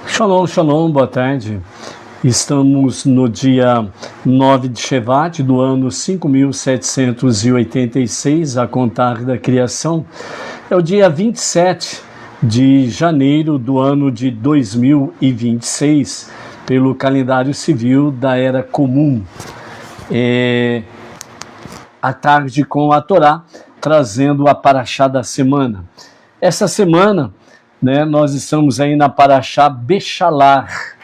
Shalom, shalom, boa tarde. Estamos no dia 9 de Shevat do ano 5.786, a contar da criação. É o dia 27 de janeiro do ano de 2026, pelo calendário civil da Era Comum. À tarde com a Torá, trazendo a Parashá da semana. Essa semana, nós estamos aí na Parashá Bechalar.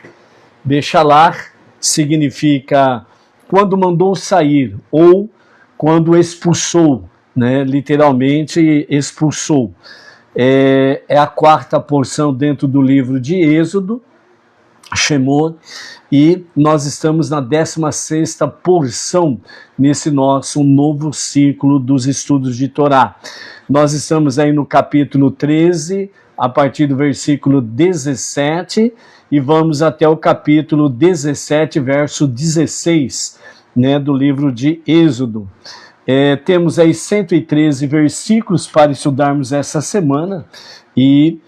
Bechalar significa quando mandou sair ou quando expulsou, literalmente expulsou. É a quarta porção dentro do livro de Êxodo, Shemot, e nós estamos na 16ª porção nesse nosso novo ciclo dos estudos de Torá. Nós estamos aí no capítulo 13, a partir do versículo 17, e vamos até o capítulo 17, verso 16, do livro de Êxodo. Temos aí 113 versículos para estudarmos essa semana, e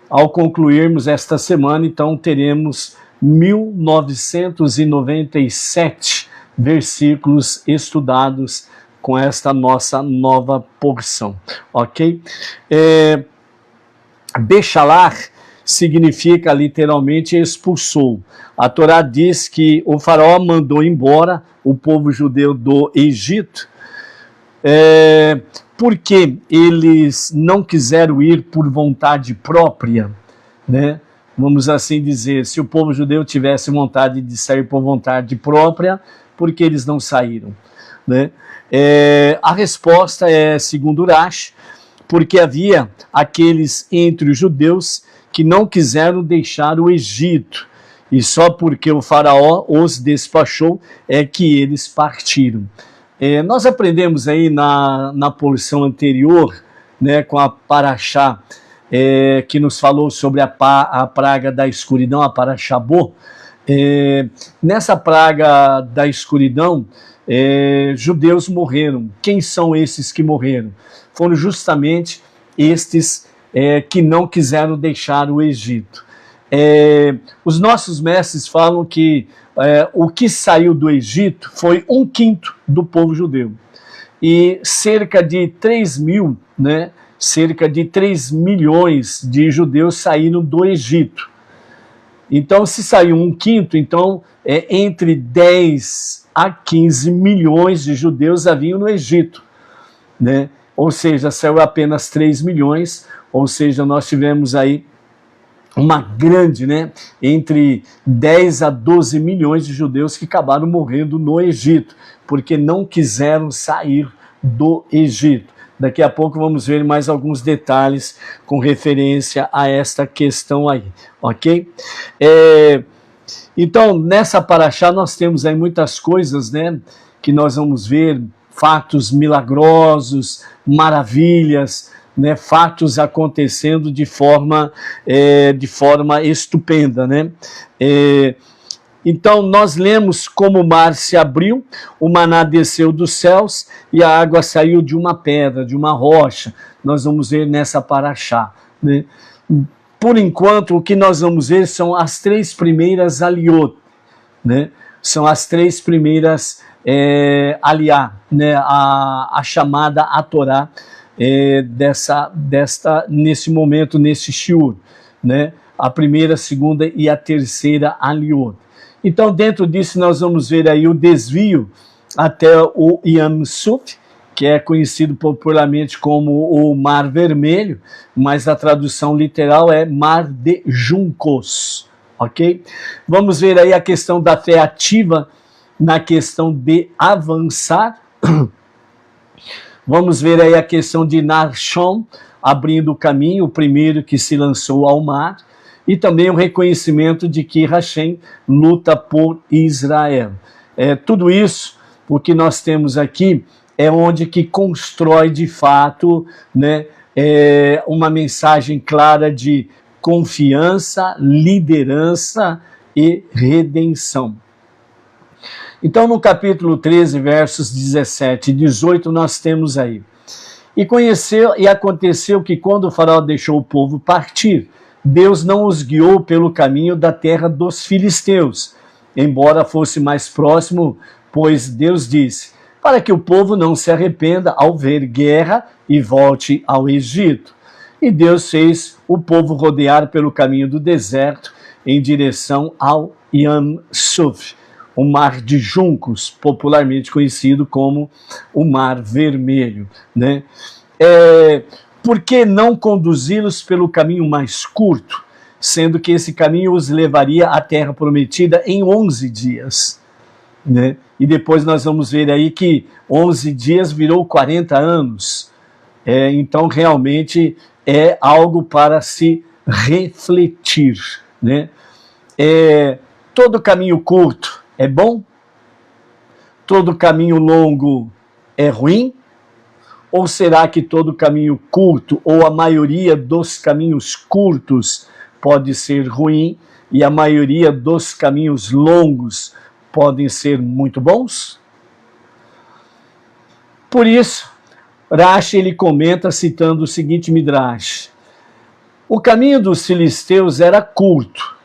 ao concluirmos esta semana, então teremos 1997 versículos estudados com esta nossa nova porção, ok? Bechalar significa literalmente expulsou. A Torá diz que o faraó mandou embora o povo judeu do Egito, porque eles não quiseram ir por vontade própria, Vamos assim dizer, se o povo judeu tivesse vontade de sair por vontade própria, por que eles não saíram? A resposta é, segundo Rashi, porque havia aqueles entre os judeus que não quiseram deixar o Egito, e só porque o faraó os despachou é que eles partiram. Nós aprendemos aí na porção anterior, com a Parashá, que nos falou sobre a praga da escuridão, a Parashá Bo. Nessa praga da escuridão, judeus morreram. Quem são esses que morreram? Foram justamente estes que não quiseram deixar o Egito. Os nossos mestres falam que o que saiu do Egito foi 1/5 do povo judeu. E cerca de 3 mil, cerca de 3 milhões de judeus saíram do Egito. Então, se saiu 1/5, então entre 10 a 15 milhões de judeus haviam no Egito, Ou seja, saiu apenas 3 milhões, ou seja, nós tivemos aí uma grande, entre 10 a 12 milhões de judeus que acabaram morrendo no Egito, porque não quiseram sair do Egito. Daqui a pouco vamos ver mais alguns detalhes com referência a esta questão aí, ok? Então, nessa Parashá nós temos aí muitas coisas, que nós vamos ver, fatos milagrosos, maravilhas, fatos acontecendo de forma estupenda, Então, nós lemos como o mar se abriu, o maná desceu dos céus e a água saiu de uma pedra, de uma rocha. Nós vamos ver nessa Parashá, Por enquanto, o que nós vamos ver são as 3 primeiras aliot, São as 3 primeiras aliá, a chamada a Torá, nesse momento, nesse shiur, a primeira, a segunda e a terceira aliot. Então, dentro disso, nós vamos ver aí o desvio até o Yam Suf, que é conhecido popularmente como o Mar Vermelho, mas a tradução literal é Mar de Juncos, ok? Vamos ver aí a questão da fé ativa na questão de avançar. Vamos ver aí a questão de Narshon, abrindo o caminho, o primeiro que se lançou ao mar, e também o reconhecimento de que Hashem luta por Israel. Tudo isso, o que nós temos aqui, é onde que constrói de fato, uma mensagem clara de confiança, liderança e redenção. Então, no capítulo 13, versos 17 e 18, nós temos aí: E aconteceu que quando o faraó deixou o povo partir, Deus não os guiou pelo caminho da terra dos filisteus, embora fosse mais próximo, pois Deus disse, para que o povo não se arrependa ao ver guerra e volte ao Egito. E Deus fez o povo rodear pelo caminho do deserto em direção ao Yam Suf, o Mar de Juncos, popularmente conhecido como o Mar Vermelho, né? Por que não conduzi-los pelo caminho mais curto, sendo que esse caminho os levaria à Terra Prometida em 11 dias? Né? E depois nós vamos ver aí que 11 dias virou 40 anos. Então, realmente, é algo para se refletir. Né? Todo caminho curto é bom? Todo caminho longo é ruim? Ou será que todo caminho curto, ou a maioria dos caminhos curtos, pode ser ruim e a maioria dos caminhos longos podem ser muito bons? Por isso, Rashi ele comenta citando o seguinte Midrash: o caminho dos filisteus era curto,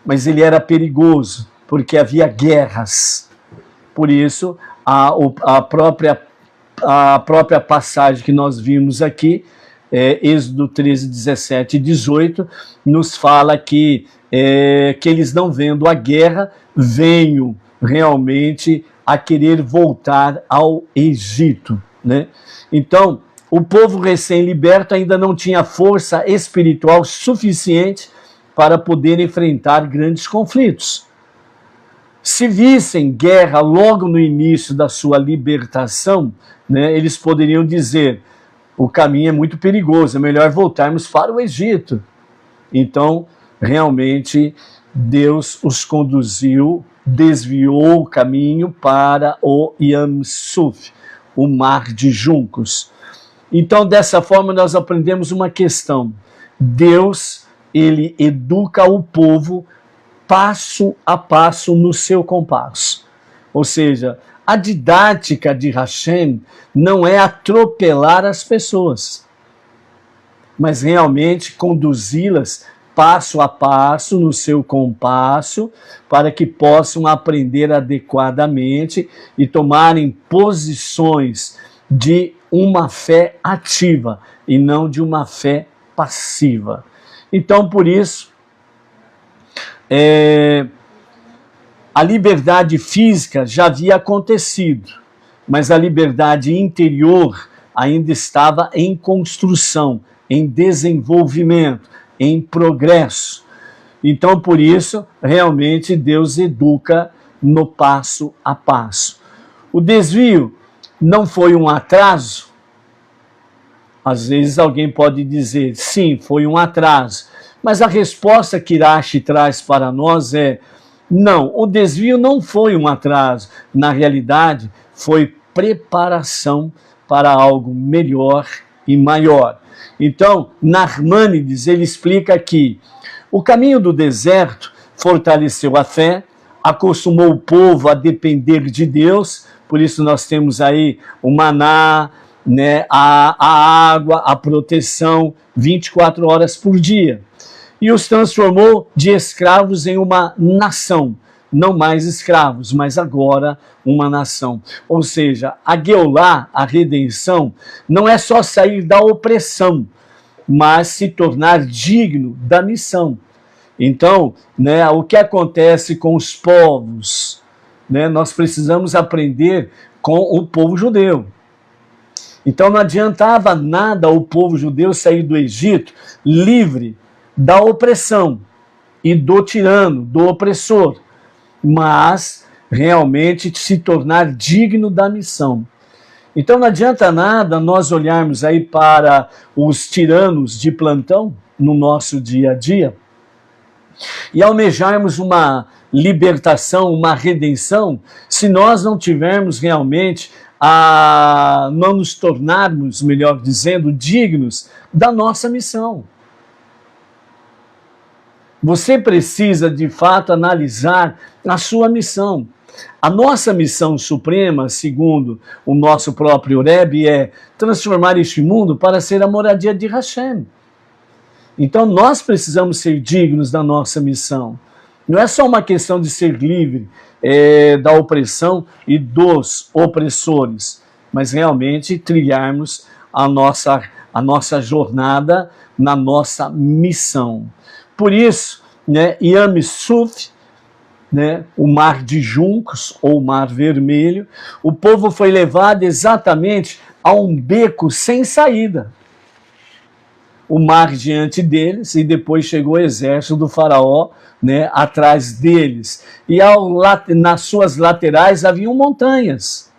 mas ele era perigoso, porque havia guerras. Por isso, a própria passagem que nós vimos aqui, Êxodo 13, 17 e 18, nos fala que eles não vendo a guerra, venham realmente a querer voltar ao Egito. Né? Então, o povo recém-liberto ainda não tinha força espiritual suficiente para poder enfrentar grandes conflitos. Se vissem guerra logo no início da sua libertação, né, eles poderiam dizer, o caminho é muito perigoso, é melhor voltarmos para o Egito. Então, realmente, Deus os conduziu, desviou o caminho para o Yam Suf, o Mar de Juncos. Então, dessa forma, nós aprendemos uma questão. Deus, ele educa o povo passo a passo no seu compasso. Ou seja, a didática de Hashem não é atropelar as pessoas, mas realmente conduzi-las passo a passo no seu compasso para que possam aprender adequadamente e tomarem posições de uma fé ativa e não de uma fé passiva. Então, por isso, a liberdade física já havia acontecido, mas a liberdade interior ainda estava em construção, em desenvolvimento, em progresso. Então, por isso, realmente, Deus educa no passo a passo. O desvio não foi um atraso? Às vezes alguém pode dizer, sim, foi um atraso. Mas a resposta que Rashi traz para nós é, não, o desvio não foi um atraso. Na realidade, foi preparação para algo melhor e maior. Então, Narmanides, ele explica que o caminho do deserto fortaleceu a fé, acostumou o povo a depender de Deus, por isso nós temos aí o maná, né, a água, a proteção, 24 horas por dia. E os transformou de escravos em uma nação, não mais escravos, mas agora uma nação. Ou seja, a Geulá, a redenção, não é só sair da opressão, mas se tornar digno da missão. Então, né, o que acontece com os povos? Né, nós precisamos aprender com o povo judeu. Então não adiantava nada o povo judeu sair do Egito livre da opressão e do tirano, do opressor, mas realmente se tornar digno da missão. Então não adianta nada nós olharmos aí para os tiranos de plantão no nosso dia a dia e almejarmos uma libertação, uma redenção, se nós não tivermos realmente não nos tornarmos, melhor dizendo, dignos da nossa missão. Você precisa, de fato, analisar a sua missão. A nossa missão suprema, segundo o nosso próprio Rebbe, é transformar este mundo para ser a moradia de Hashem. Então nós precisamos ser dignos da nossa missão. Não é só uma questão de ser livre da opressão e dos opressores, mas realmente trilharmos a nossa jornada na nossa missão. Por isso, né, Yam Suf, né, o mar de juncos, ou mar vermelho, o povo foi levado exatamente a um beco sem saída. O mar diante deles, e depois chegou o exército do faraó, né, atrás deles. E nas suas laterais haviam montanhas.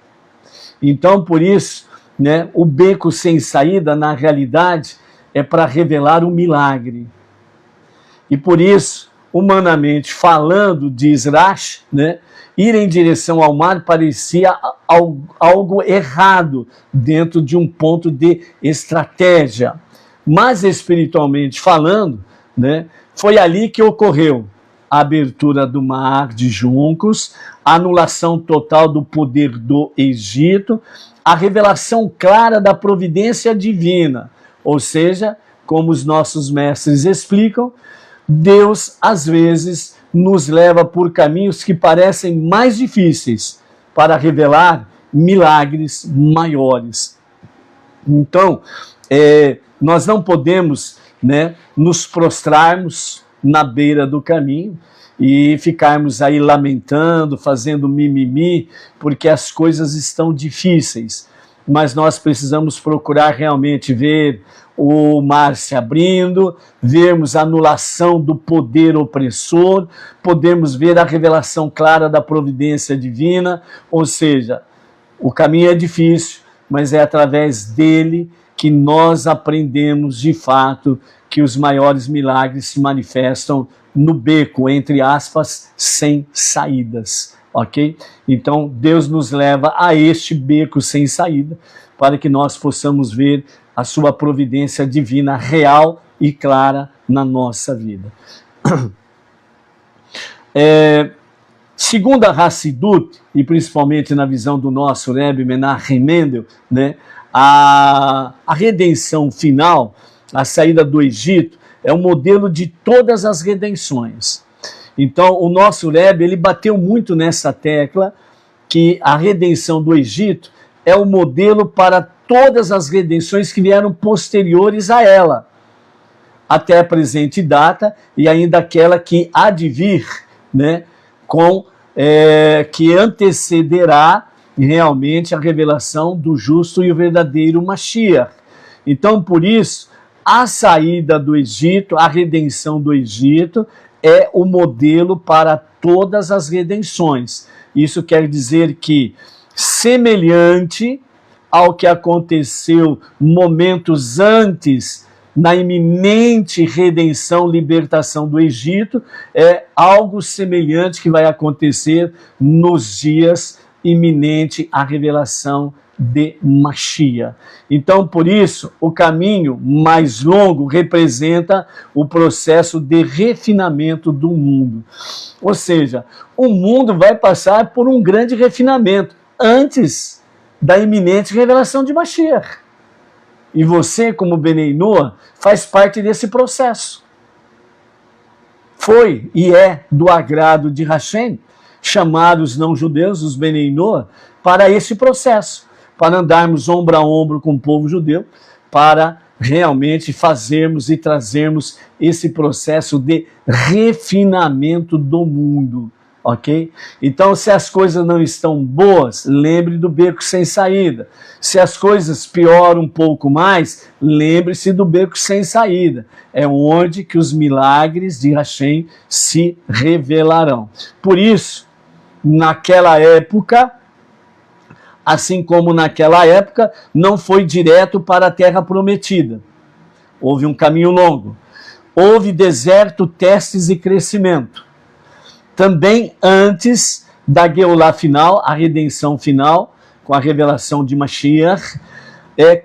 Então, por isso, né, o beco sem saída, na realidade, é para revelar um milagre. E por isso, humanamente falando, diz Rashi, né, ir em direção ao mar parecia algo errado dentro de um ponto de estratégia. Mas espiritualmente falando, né, foi ali que ocorreu a abertura do mar de juncos, a anulação total do poder do Egito, a revelação clara da providência divina. Ou seja, como os nossos mestres explicam, Deus às vezes nos leva por caminhos que parecem mais difíceis para revelar milagres maiores. Então, nós não podemos, né, nos prostrarmos na beira do caminho e ficarmos aí lamentando, fazendo mimimi, porque as coisas estão difíceis. Mas nós precisamos procurar realmente ver o mar se abrindo, vermos a anulação do poder opressor, podemos ver a revelação clara da providência divina, ou seja, o caminho é difícil, mas é através dele que nós aprendemos de fato que os maiores milagres se manifestam no beco, entre aspas, sem saídas, ok? Então Deus nos leva a este beco sem saída, para que nós possamos ver a sua providência divina real e clara na nossa vida. Segundo a Hassidut, e principalmente na visão do nosso Rebbe Menachem Mendel, né, a redenção final, a saída do Egito, é o modelo de todas as redenções. Então, o nosso Rebbe, ele bateu muito nessa tecla que a redenção do Egito é o modelo para todas as redenções que vieram posteriores a ela, até a presente data, e ainda aquela que há de vir, né, que antecederá realmente a revelação do justo e o verdadeiro Mashiach. Então, por isso, a saída do Egito, a redenção do Egito, é o modelo para todas as redenções. Isso quer dizer que, semelhante ao que aconteceu momentos antes, na iminente redenção, libertação do Egito, é algo semelhante que vai acontecer nos dias iminente à revelação de Mashiach. Então, por isso, o caminho mais longo representa o processo de refinamento do mundo. Ou seja, o mundo vai passar por um grande refinamento antes da iminente revelação de Mashiach. E você, como Benei Noah, faz parte desse processo. Foi e é do agrado de Hashem chamar os não-judeus, os Benei Noah, para esse processo, para andarmos ombro a ombro com o povo judeu, para realmente fazermos e trazermos esse processo de refinamento do mundo, ok? Então, se as coisas não estão boas, lembre do beco sem saída. Se as coisas pioram um pouco mais, lembre-se do beco sem saída. É onde que os milagres de Hashem se revelarão. Por isso, naquela época, assim como naquela época, não foi direto para a terra prometida. Houve um caminho longo. Houve deserto, testes e crescimento. Também antes da Geulá final, a redenção final, com a revelação de Mashiach,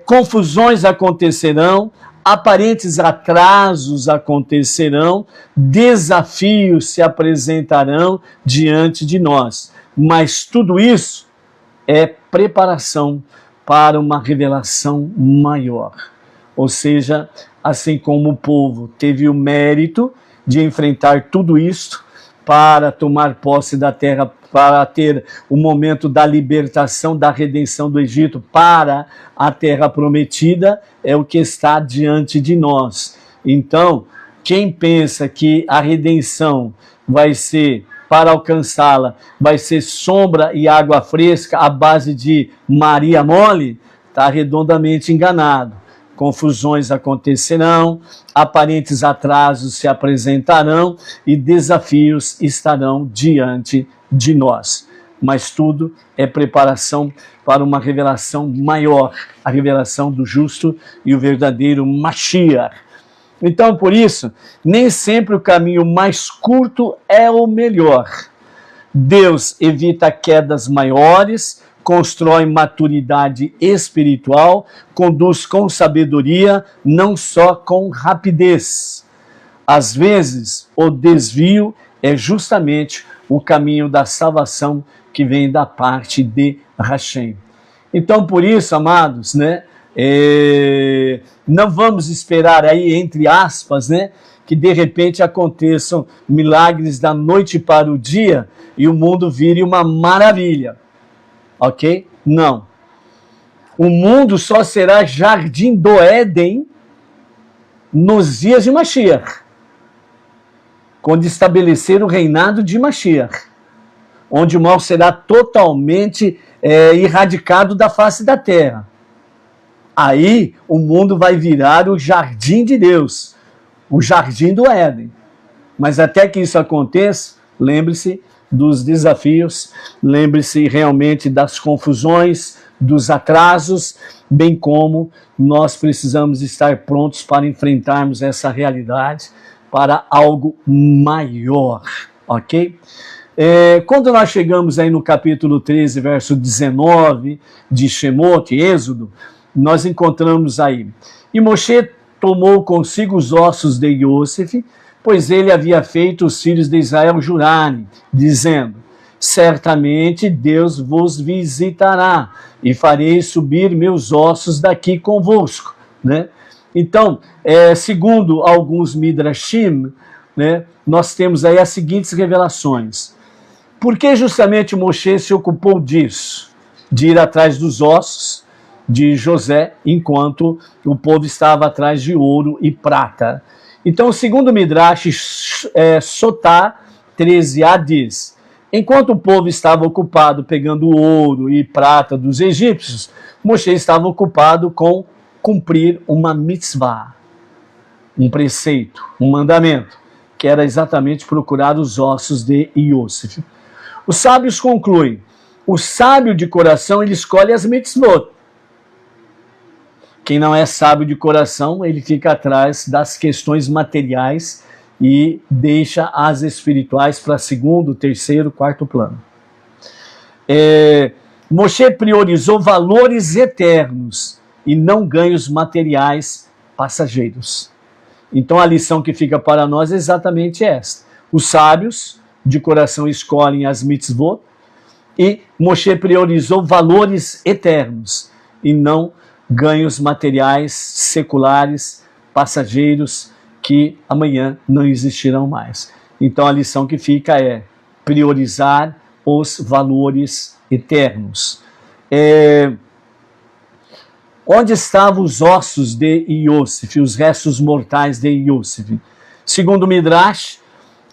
confusões acontecerão, aparentes atrasos acontecerão, desafios se apresentarão diante de nós. Mas tudo isso é preparação para uma revelação maior. Ou seja, assim como o povo teve o mérito de enfrentar tudo isto para tomar posse da terra, para ter o momento da libertação, da redenção do Egito para a terra prometida, é o que está diante de nós. Então, quem pensa que a redenção vai ser, para alcançá-la, vai ser sombra e água fresca à base de Maria mole, está redondamente enganado. Confusões acontecerão, aparentes atrasos se apresentarão e desafios estarão diante de nós. Mas tudo é preparação para uma revelação maior, a revelação do justo e o verdadeiro Mashiach. Então, por isso, nem sempre o caminho mais curto é o melhor. Deus evita quedas maiores, constrói maturidade espiritual, conduz com sabedoria, não só com rapidez. Às vezes, o desvio é justamente o caminho da salvação que vem da parte de Hashem. Então, por isso, amados, né, não vamos esperar aí, entre aspas, né, que de repente aconteçam milagres da noite para o dia e o mundo vire uma maravilha. Ok? Não. O mundo só será jardim do Éden nos dias de Mashiach, quando estabelecer o reinado de Mashiach, onde o mal será totalmente erradicado da face da terra. Aí o mundo vai virar o jardim de Deus, o jardim do Éden. Mas até que isso aconteça, lembre-se dos desafios, lembre-se realmente das confusões, dos atrasos, bem como nós precisamos estar prontos para enfrentarmos essa realidade para algo maior, ok? Quando nós chegamos aí no capítulo 13, verso 19 de Shemot, Êxodo, nós encontramos aí: e Moshe tomou consigo os ossos de Iosef, pois ele havia feito os filhos de Israel jurarem, dizendo: certamente Deus vos visitará, e farei subir meus ossos daqui convosco, né? Então, segundo alguns Midrashim, né, nós temos aí as seguintes revelações. Por que justamente Moshe se ocupou disso? De ir atrás dos ossos de José, enquanto o povo estava atrás de ouro e prata. Então, segundo o Midrash Sotá 13a diz: enquanto o povo estava ocupado pegando ouro e prata dos egípcios, Moshe estava ocupado com cumprir uma mitzvah, um preceito, um mandamento, que era exatamente procurar os ossos de Iosef. Os sábios concluem: o sábio de coração, ele escolhe as mitzvot. Quem não é sábio de coração, ele fica atrás das questões materiais e deixa as espirituais para segundo, terceiro, quarto plano. Moshe priorizou valores eternos e não ganhos materiais passageiros. Então a lição que fica para nós é exatamente esta: os sábios de coração escolhem as mitzvot e Moshe priorizou valores eternos e não ganhos materiais, seculares, passageiros, que amanhã não existirão mais. Então a lição que fica é priorizar os valores eternos. Onde estavam os ossos de Iosef, os restos mortais de Iosef? Segundo o Midrash,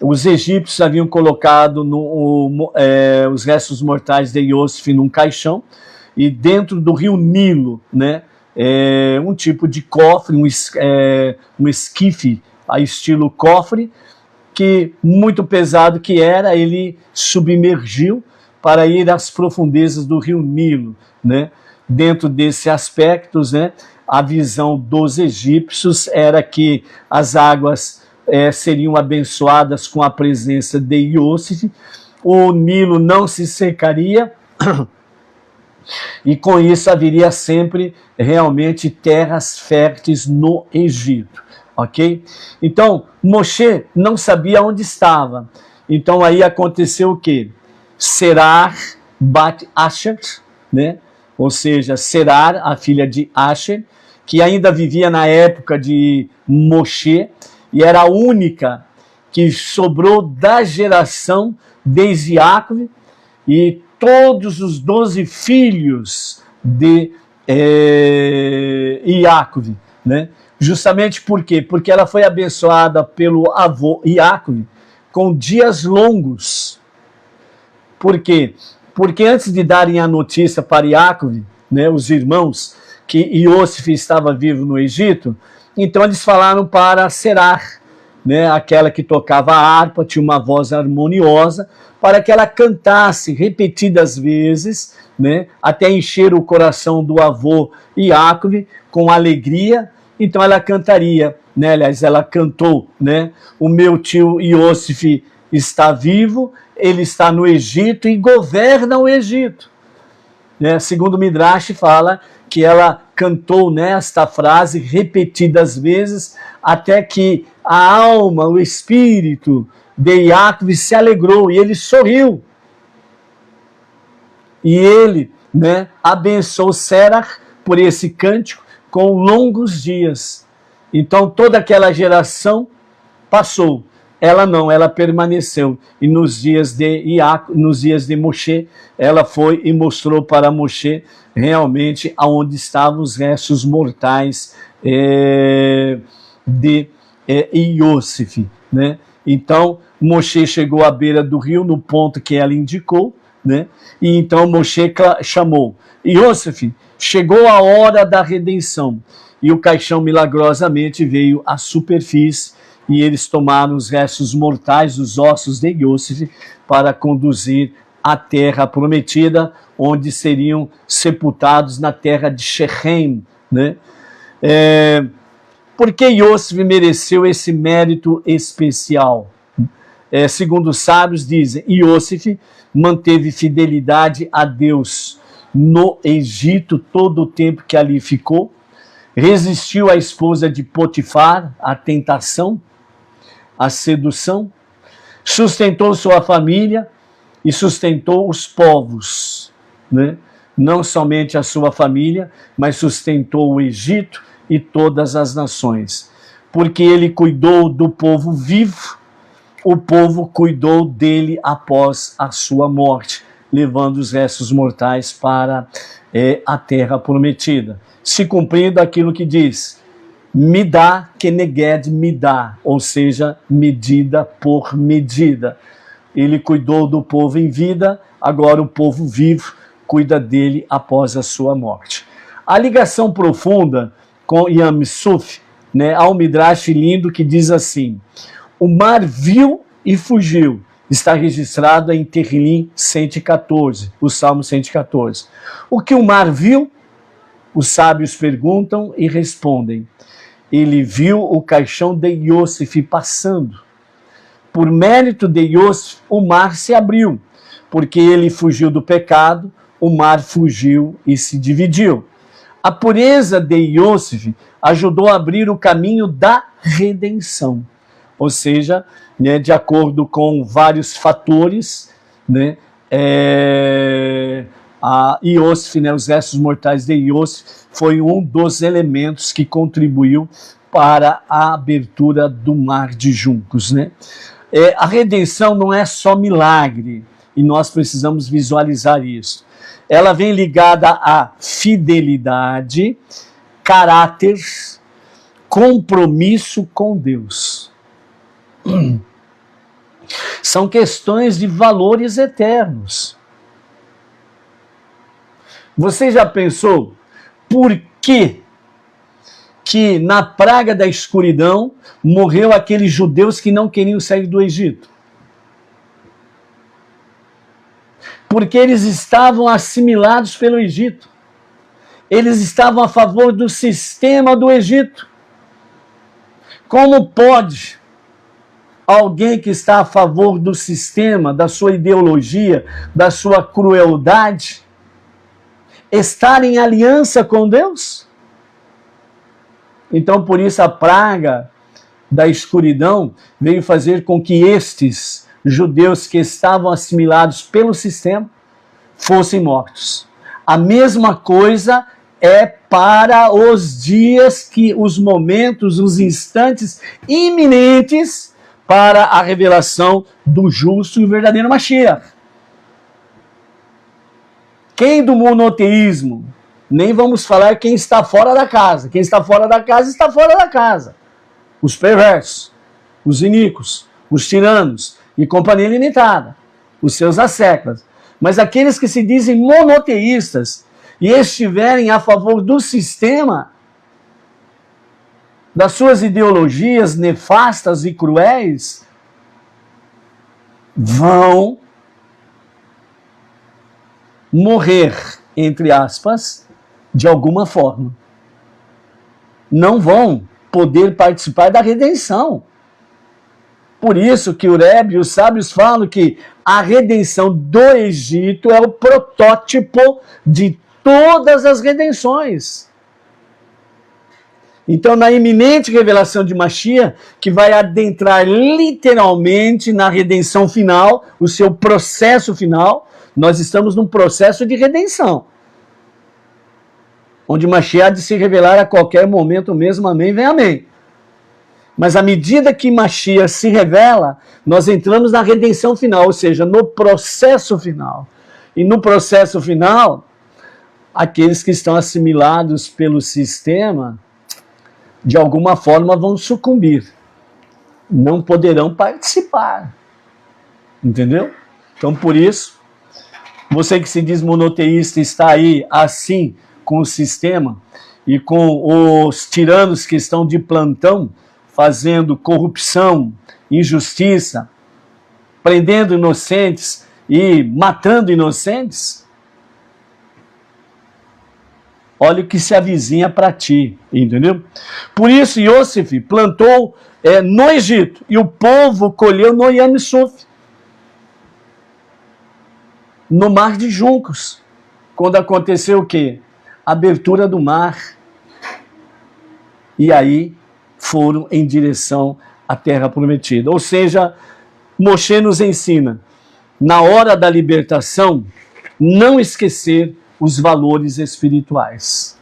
os egípcios haviam colocado os restos mortais de Iosef num caixão, e dentro do rio Nilo, né, um tipo de cofre, um esquife a estilo cofre, que muito pesado que era, ele submergiu para ir às profundezas do rio Nilo, né? Dentro desse aspecto, né, a visão dos egípcios era que as águas seriam abençoadas com a presença de Iosef, o Nilo não se secaria, e com isso haveria sempre realmente terras férteis no Egito, ok? Então, Moshe não sabia onde estava. Então aí aconteceu o quê? Serar bat Asher, né? Ou seja, Serar, a filha de Asher, que ainda vivia na época de Moshe, e era a única que sobrou da geração de Jacob, e todos os 12 filhos de Jacob, né? Justamente por quê? Porque ela foi abençoada pelo avô Jacob com dias longos. Por quê? Porque antes de darem a notícia para Jacob, né, os irmãos, que Iosif estava vivo no Egito, então eles falaram para Serar, né, aquela que tocava a harpa, tinha uma voz harmoniosa, para que ela cantasse repetidas vezes, né, até encher o coração do avô Jacob com alegria. Então ela cantaria, né, aliás, ela cantou, né, o meu tio Iosif está vivo, ele está no Egito e governa o Egito. Né, segundo o Midrash fala que ela cantou nesta frase repetidas vezes até que a alma, o espírito de Jacob se alegrou e ele sorriu. E ele, né, abençoou Serach por esse cântico com longos dias. Então toda aquela geração passou. Ela não, ela permaneceu. E nos dias de Moshe, ela foi e mostrou para Moshe realmente aonde estavam os restos mortais de Iosif, né? Então Moshe chegou à beira do rio, no ponto que ela indicou, né? E então Moshe chamou: Iosif, chegou a hora da redenção. E o caixão milagrosamente veio à superfície, e eles tomaram os restos mortais, os ossos de Iosif, para conduzir à terra prometida, onde seriam sepultados na terra de Shechem, né? Por que Iosif mereceu esse mérito especial? Segundo os sábios, dizem, Iosif manteve fidelidade a Deus no Egito todo o tempo que ali ficou, resistiu à esposa de Potifar, à tentação, à sedução, sustentou sua família e sustentou os povos, né? Não somente a sua família, mas sustentou o Egito e todas as nações. Porque ele cuidou do povo vivo, o povo cuidou dele após a sua morte, levando os restos mortais para a terra prometida. Se cumprindo aquilo que diz, Midá keneged midá, ou seja, medida por medida. Ele cuidou do povo em vida, agora o povo vivo cuida dele após a sua morte. A ligação profunda com Yam Suf, né, há um midrash lindo que diz assim, o mar viu e fugiu, está registrado em Terrilim 114, o Salmo 114. O que o mar viu? Os sábios perguntam e respondem, ele viu o caixão de Iosif passando. Por mérito de Iosif, o mar se abriu, porque ele fugiu do pecado, o mar fugiu e se dividiu. A pureza de Iosif ajudou a abrir o caminho da redenção. Ou seja, né, de acordo com vários fatores, né, Iosif, né, os restos mortais de Iosif, foi um dos elementos que contribuiu para a abertura do mar de juncos, né? A redenção não é só milagre, e nós precisamos visualizar isso. Ela vem ligada a fidelidade, caráter, compromisso com Deus. São questões de valores eternos. Você já pensou por que na praga da escuridão morreu aqueles judeus que não queriam sair do Egito? Porque eles estavam assimilados pelo Egito. Eles estavam a favor do sistema do Egito. Como pode alguém que está a favor do sistema, da sua ideologia, da sua crueldade, estar em aliança com Deus? Então, por isso, a praga da escuridão veio fazer com que estes judeus que estavam assimilados pelo sistema fossem mortos. A mesma coisa é para os dias os momentos, os instantes iminentes para a revelação do justo e verdadeiro Mashiach. Quem do monoteísmo? Nem vamos falar quem está fora da casa. Quem está fora da casa, está fora da casa. Os perversos, os iníquos, os tiranos e companhia limitada, os seus asseclas. Mas aqueles que se dizem monoteístas e estiverem a favor do sistema, das suas ideologias nefastas e cruéis, vão morrer, entre aspas, de alguma forma. Não vão poder participar da redenção. Por isso que o Rebbe e os sábios falam que a redenção do Egito é o protótipo de todas as redenções. Então, na iminente revelação de Mashiach, que vai adentrar literalmente na redenção final, o seu processo final, nós estamos num processo de redenção, onde Mashiach há de se revelar a qualquer momento mesmo, amém, vem amém. Mas à medida que Mashiach se revela, nós entramos na redenção final, ou seja, no processo final. E no processo final, aqueles que estão assimilados pelo sistema, de alguma forma vão sucumbir. Não poderão participar. Entendeu? Então, por isso, você que se diz monoteísta está aí assim com o sistema e com os tiranos que estão de plantão, fazendo corrupção, injustiça, prendendo inocentes e matando inocentes, olha o que se avizinha para ti, entendeu? Por isso, Yosef plantou no Egito e o povo colheu no Yam Suf, no Mar de Juncos, quando aconteceu o quê? Abertura do mar. E aí foram em direção à Terra Prometida. Ou seja, Moshe nos ensina, na hora da libertação, não esquecer os valores espirituais.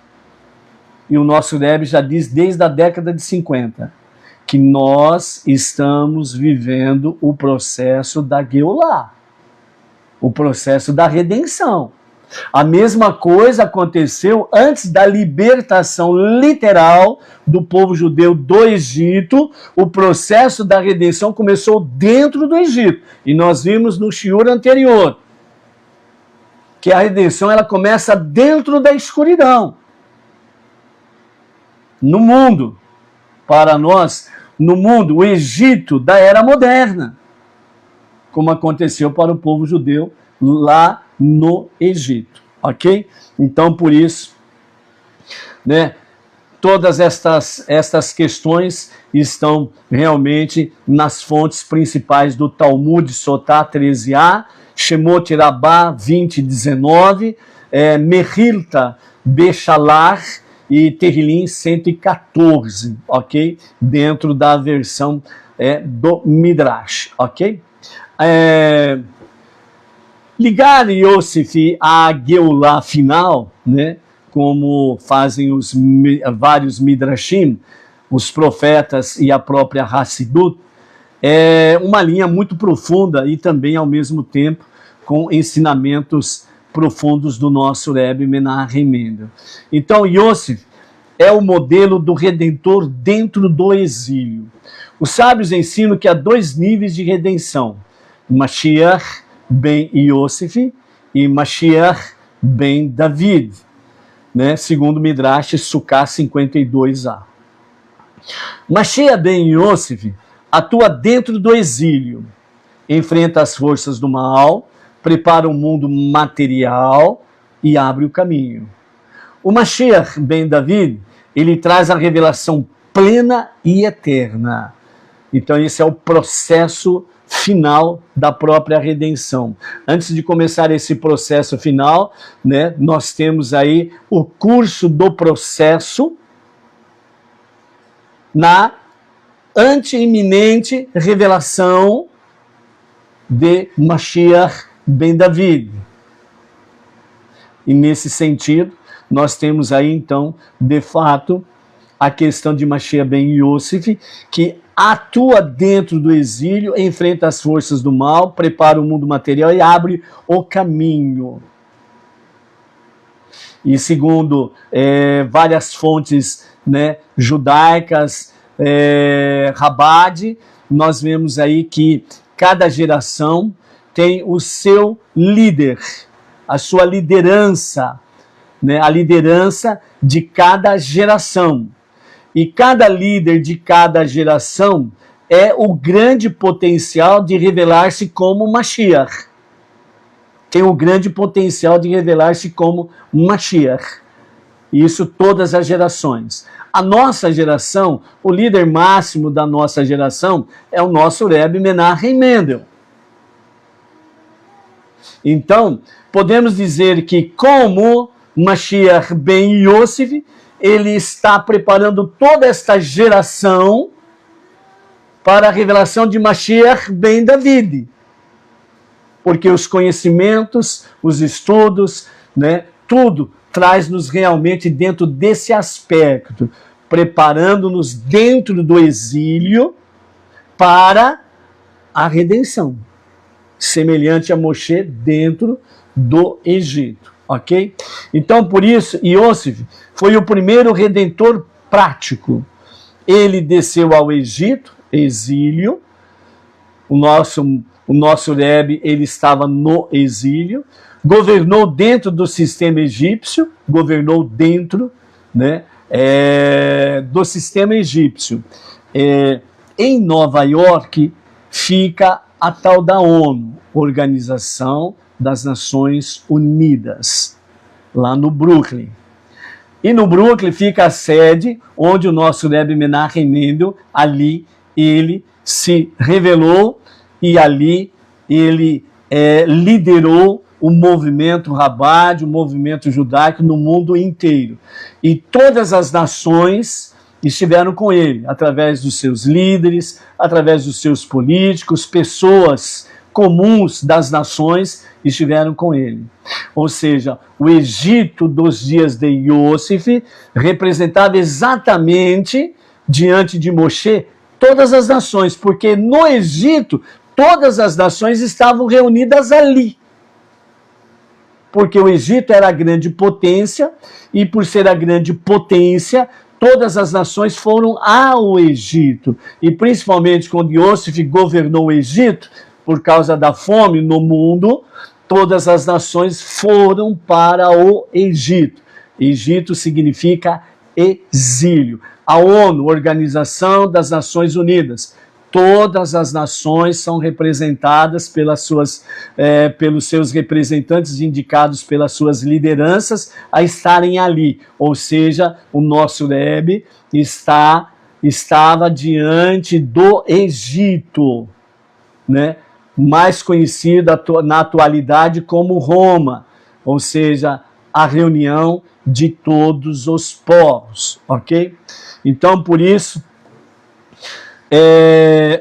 E o nosso Rebbe já diz desde a década de 50 que nós estamos vivendo o processo da Geulah, o processo da redenção. A mesma coisa aconteceu antes da libertação literal do povo judeu do Egito. O processo da redenção começou dentro do Egito. E nós vimos no shiur anterior que a redenção ela começa dentro da escuridão. No mundo, para nós, no mundo, o Egito da era moderna, como aconteceu para o povo judeu lá no Egito, ok? Então, por isso, né, todas estas questões estão realmente nas fontes principais do Talmud Sotá 13a, Shemot Rabbah 20:19, Mechilta Bechalar e Terrilim 114, ok? Dentro da versão do Midrash, ok? Ligar Yosef à Geulah final, né, como fazem os vários Midrashim, os profetas e a própria Hassidut, é uma linha muito profunda e também, ao mesmo tempo, com ensinamentos profundos do nosso Rebbe Menahem Mendel. Então, Yosef é o modelo do Redentor dentro do exílio. Os sábios ensinam que há dois níveis de redenção: Mashiach ben Yosef e Mashiach ben David, né? Segundo Midrash Sukkah 52a. Mashiach ben Yosef atua dentro do exílio, enfrenta as forças do mal, prepara o mundo material e abre o caminho. O Mashiach ben David, ele traz a revelação plena e eterna. Então esse é o processo final da própria redenção. Antes de começar esse processo final, né, nós temos aí o curso do processo na anti-iminente revelação de Mashiach ben David. E nesse sentido, nós temos aí então, de fato, a questão de Mashiach ben Yosef, que atua dentro do exílio, enfrenta as forças do mal, prepara o mundo material e abre o caminho. E segundo várias fontes, né, judaicas, Rabad, nós vemos aí que cada geração tem o seu líder, a sua liderança, né, a liderança de cada geração. E cada líder de cada geração é o grande potencial de revelar-se como Mashiach. Tem o grande potencial de revelar-se como Mashiach. Isso todas as gerações. A nossa geração, o líder máximo da nossa geração é o nosso Rebbe Menachem Mendel. Então, podemos dizer que como Mashiach ben Yosef, ele está preparando toda esta geração para a revelação de Mashiach ben David. Porque os conhecimentos, os estudos, né, tudo traz-nos realmente dentro desse aspecto, preparando-nos dentro do exílio para a redenção, semelhante a Moshe dentro do Egito, ok? Então, por isso, Yosef foi o primeiro redentor prático. Ele desceu ao Egito, exílio, o nosso Rebbe, ele estava no exílio, governou dentro do sistema egípcio, governou dentro, né, do sistema egípcio. Em Nova York fica a tal da ONU, Organização das Nações Unidas, lá no Brooklyn. E no Brooklyn fica a sede onde o nosso Rebbe Menachem Mendel, ali ele se revelou e ali ele liderou o movimento Rabad, o movimento judaico no mundo inteiro. E todas as nações estiveram com ele, através dos seus líderes, através dos seus políticos, pessoas comuns das nações estiveram com ele. Ou seja, o Egito dos dias de Yosef representava exatamente, diante de Moshe, todas as nações, porque no Egito todas as nações estavam reunidas ali. Porque o Egito era a grande potência, e por ser a grande potência, todas as nações foram ao Egito. E principalmente quando Yosef governou o Egito, por causa da fome no mundo, todas as nações foram para o Egito. Egito significa exílio. A ONU, Organização das Nações Unidas, todas as nações são representadas pelos seus representantes indicados pelas suas lideranças a estarem ali. Ou seja, o nosso Rebbe estava diante do Egito, né? Mais conhecida na atualidade como Roma, ou seja, a reunião de todos os povos, ok? Então, por isso,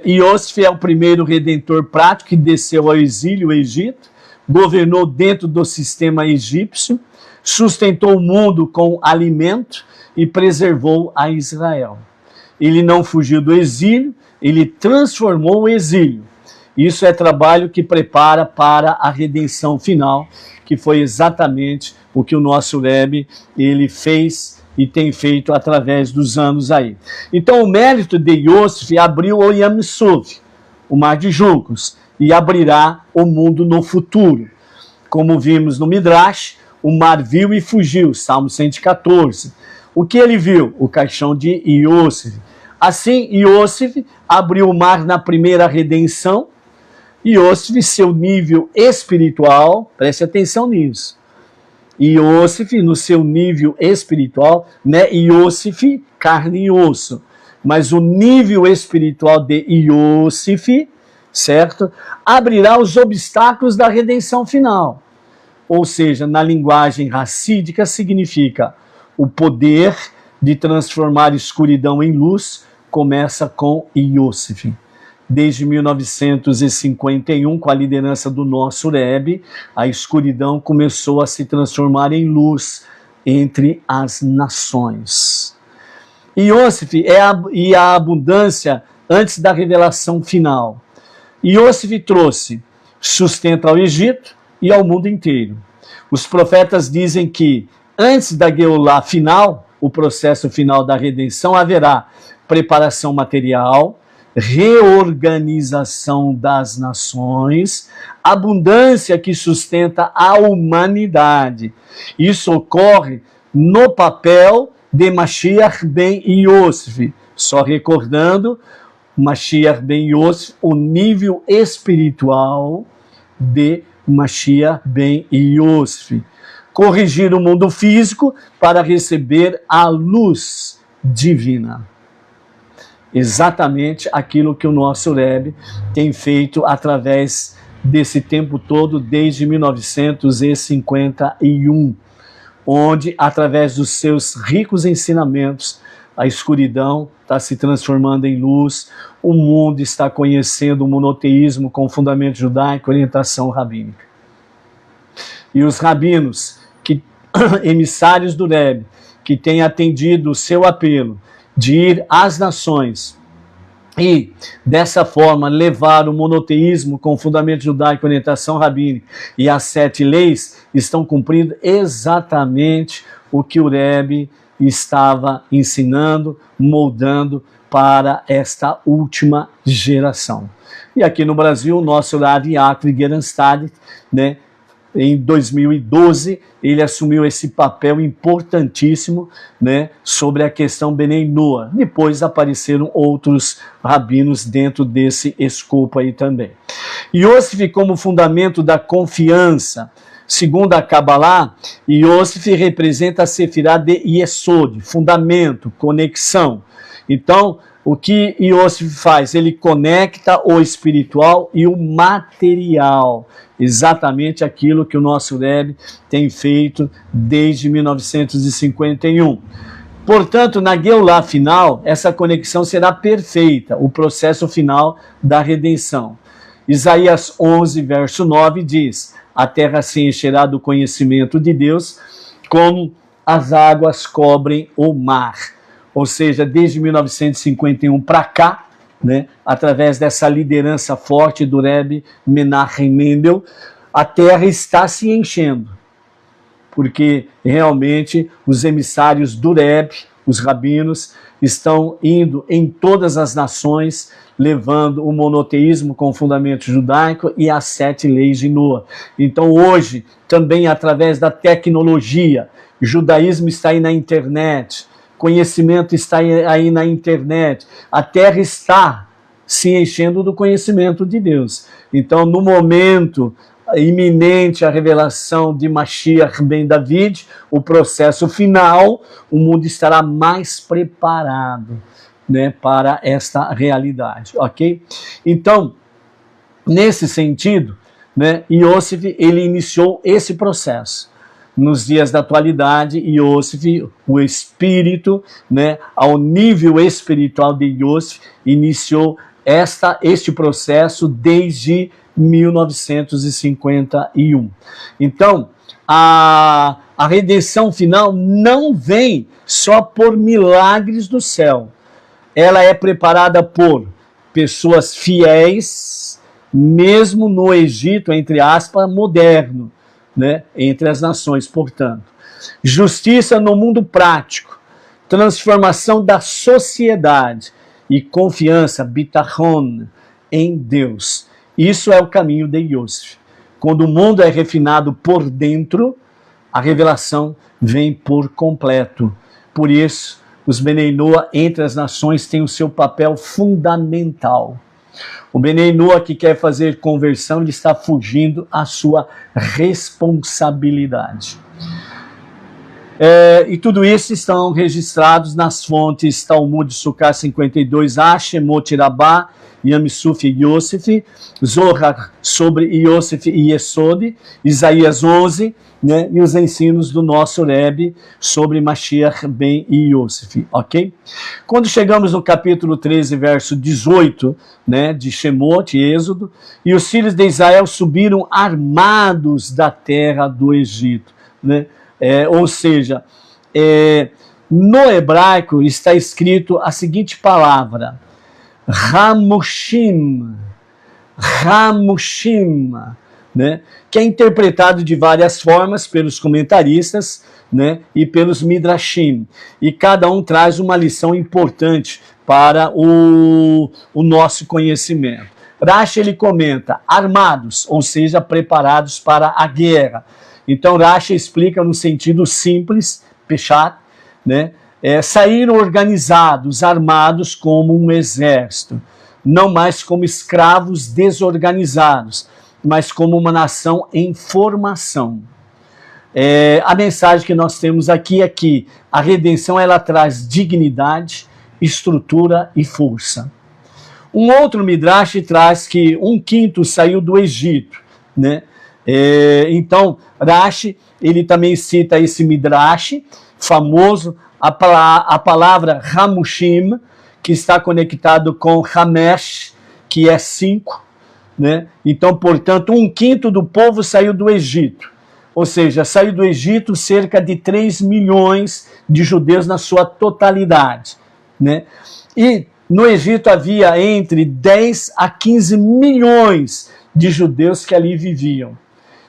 Yosef é o primeiro redentor prático que desceu ao exílio, o Egito, governou dentro do sistema egípcio, sustentou o mundo com alimento e preservou a Israel. Ele não fugiu do exílio, ele transformou o exílio. Isso é trabalho que prepara para a redenção final, que foi exatamente o que o nosso Rebbe ele fez e tem feito através dos anos aí. Então o mérito de Yosef abriu o Yam Suf, o Mar de Juncos, e abrirá o mundo no futuro. Como vimos no Midrash, o mar viu e fugiu, Salmo 114. O que ele viu? O caixão de Yosef. Assim, Yosef abriu o mar na primeira redenção. Yosef, seu nível espiritual, preste atenção nisso. Yosef, no seu nível espiritual, né? Yosef, carne e osso. Mas o nível espiritual de Yosef, certo? Abrirá os obstáculos da redenção final. Ou seja, na linguagem racídica, significa o poder de transformar escuridão em luz começa com Yosef. Desde 1951, com a liderança do nosso Rebbe, a escuridão começou a se transformar em luz entre as nações. Iosif e a abundância antes da revelação final. Iosif trouxe sustento ao Egito e ao mundo inteiro. Os profetas dizem que antes da Geulá final, o processo final da redenção, haverá preparação material, reorganização das nações, abundância que sustenta a humanidade. Isso ocorre no papel de Mashiach ben Yosef. Só recordando, Mashiach ben Yosef, o nível espiritual de Mashiach ben Yosef. Corrigir o mundo físico para receber a luz divina. Exatamente aquilo que o nosso Rebbe tem feito através desse tempo todo, desde 1951, onde, através dos seus ricos ensinamentos, a escuridão está se transformando em luz, o mundo está conhecendo o monoteísmo com fundamento judaico e orientação rabínica. E os rabinos, emissários do Rebbe, que têm atendido o seu apelo de ir às nações e, dessa forma, levar o monoteísmo com fundamento judaico e orientação rabínica e as 7 leis, estão cumprindo exatamente o que o Rebbe estava ensinando, moldando para esta última geração. E aqui no Brasil, o nosso Rav Yaakov Gerenstad, né, em 2012, ele assumiu esse papel importantíssimo, né, sobre a questão Benei Noah. Depois apareceram outros rabinos dentro desse escopo aí também. Yosef como fundamento da confiança. Segundo a Kabbalah, Yosef representa a Sefirá de Yesod, fundamento, conexão. Então, o que Yosef faz? Ele conecta o espiritual e o material. Exatamente aquilo que o nosso Rebbe tem feito desde 1951. Portanto, na Geulá final, essa conexão será perfeita, o processo final da redenção. Isaías 11, verso 9 diz: a terra se encherá do conhecimento de Deus, como as águas cobrem o mar. Ou seja, desde 1951 para cá, né, através dessa liderança forte do Rebbe Menachem Mendel, a terra está se enchendo. Porque realmente os emissários do Rebbe, os rabinos, estão indo em todas as nações, levando o monoteísmo com fundamento judaico e as 7 leis de Noah. Então hoje, também através da tecnologia, o judaísmo está aí na internet, conhecimento está aí na internet, a terra está se enchendo do conhecimento de Deus. Então, no momento iminente a revelação de Mashiach ben David, o processo final, o mundo estará mais preparado, né, para esta realidade, ok? Então, nesse sentido, né, Yosef, ele iniciou esse processo. Nos dias da atualidade, Yosef, o espírito, né, ao nível espiritual de Yosef, iniciou este processo desde 1951. Então, a redenção final não vem só por milagres do céu. Ela é preparada por pessoas fiéis, mesmo no Egito, entre aspas, moderno, né, entre as nações, portanto. Justiça no mundo prático, transformação da sociedade e confiança, bitachon, em Deus. Isso é o caminho de Yosef. Quando o mundo é refinado por dentro, a revelação vem por completo. Por isso, os Benei Noah entre as nações têm o seu papel fundamental. O Benei Noah que quer fazer conversão, ele está fugindo à sua responsabilidade. E tudo isso estão registrados nas fontes Talmud Sukkah 52a, Shemot Rabbah, Yamsuf e Yosef, Zohar sobre Yosef e Yesod, Isaías 11, né, e os ensinos do nosso Rebbe sobre Mashiach ben Yosef, ok? Quando chegamos no capítulo 13, verso 18, né, de Shemot, Êxodo, e os filhos de Israel subiram armados da terra do Egito, né? ou seja, no hebraico está escrito a seguinte palavra, Hamushim, Hamushim, né? Que é interpretado de várias formas pelos comentaristas, né? E pelos Midrashim. E cada um traz uma lição importante para o nosso conhecimento. Rashi, ele comenta, armados, ou seja, preparados para a guerra. Então Rashi explica no sentido simples, Peshat, né? Sair organizados, armados como um exército, não mais como escravos desorganizados, mas como uma nação em formação. A mensagem que nós temos aqui é que a redenção ela traz dignidade, estrutura e força. Um outro Midrash traz que 1/5 saiu do Egito, né? Então, Rashi, ele também cita esse Midrash famoso, a palavra Hamushim, que está conectado com Hamesh, que é 5, né? Então, portanto, 1/5 do povo saiu do Egito. Ou seja, saiu do Egito cerca de 3 milhões de judeus na sua totalidade, né? E no Egito havia entre 10 a 15 milhões de judeus que ali viviam.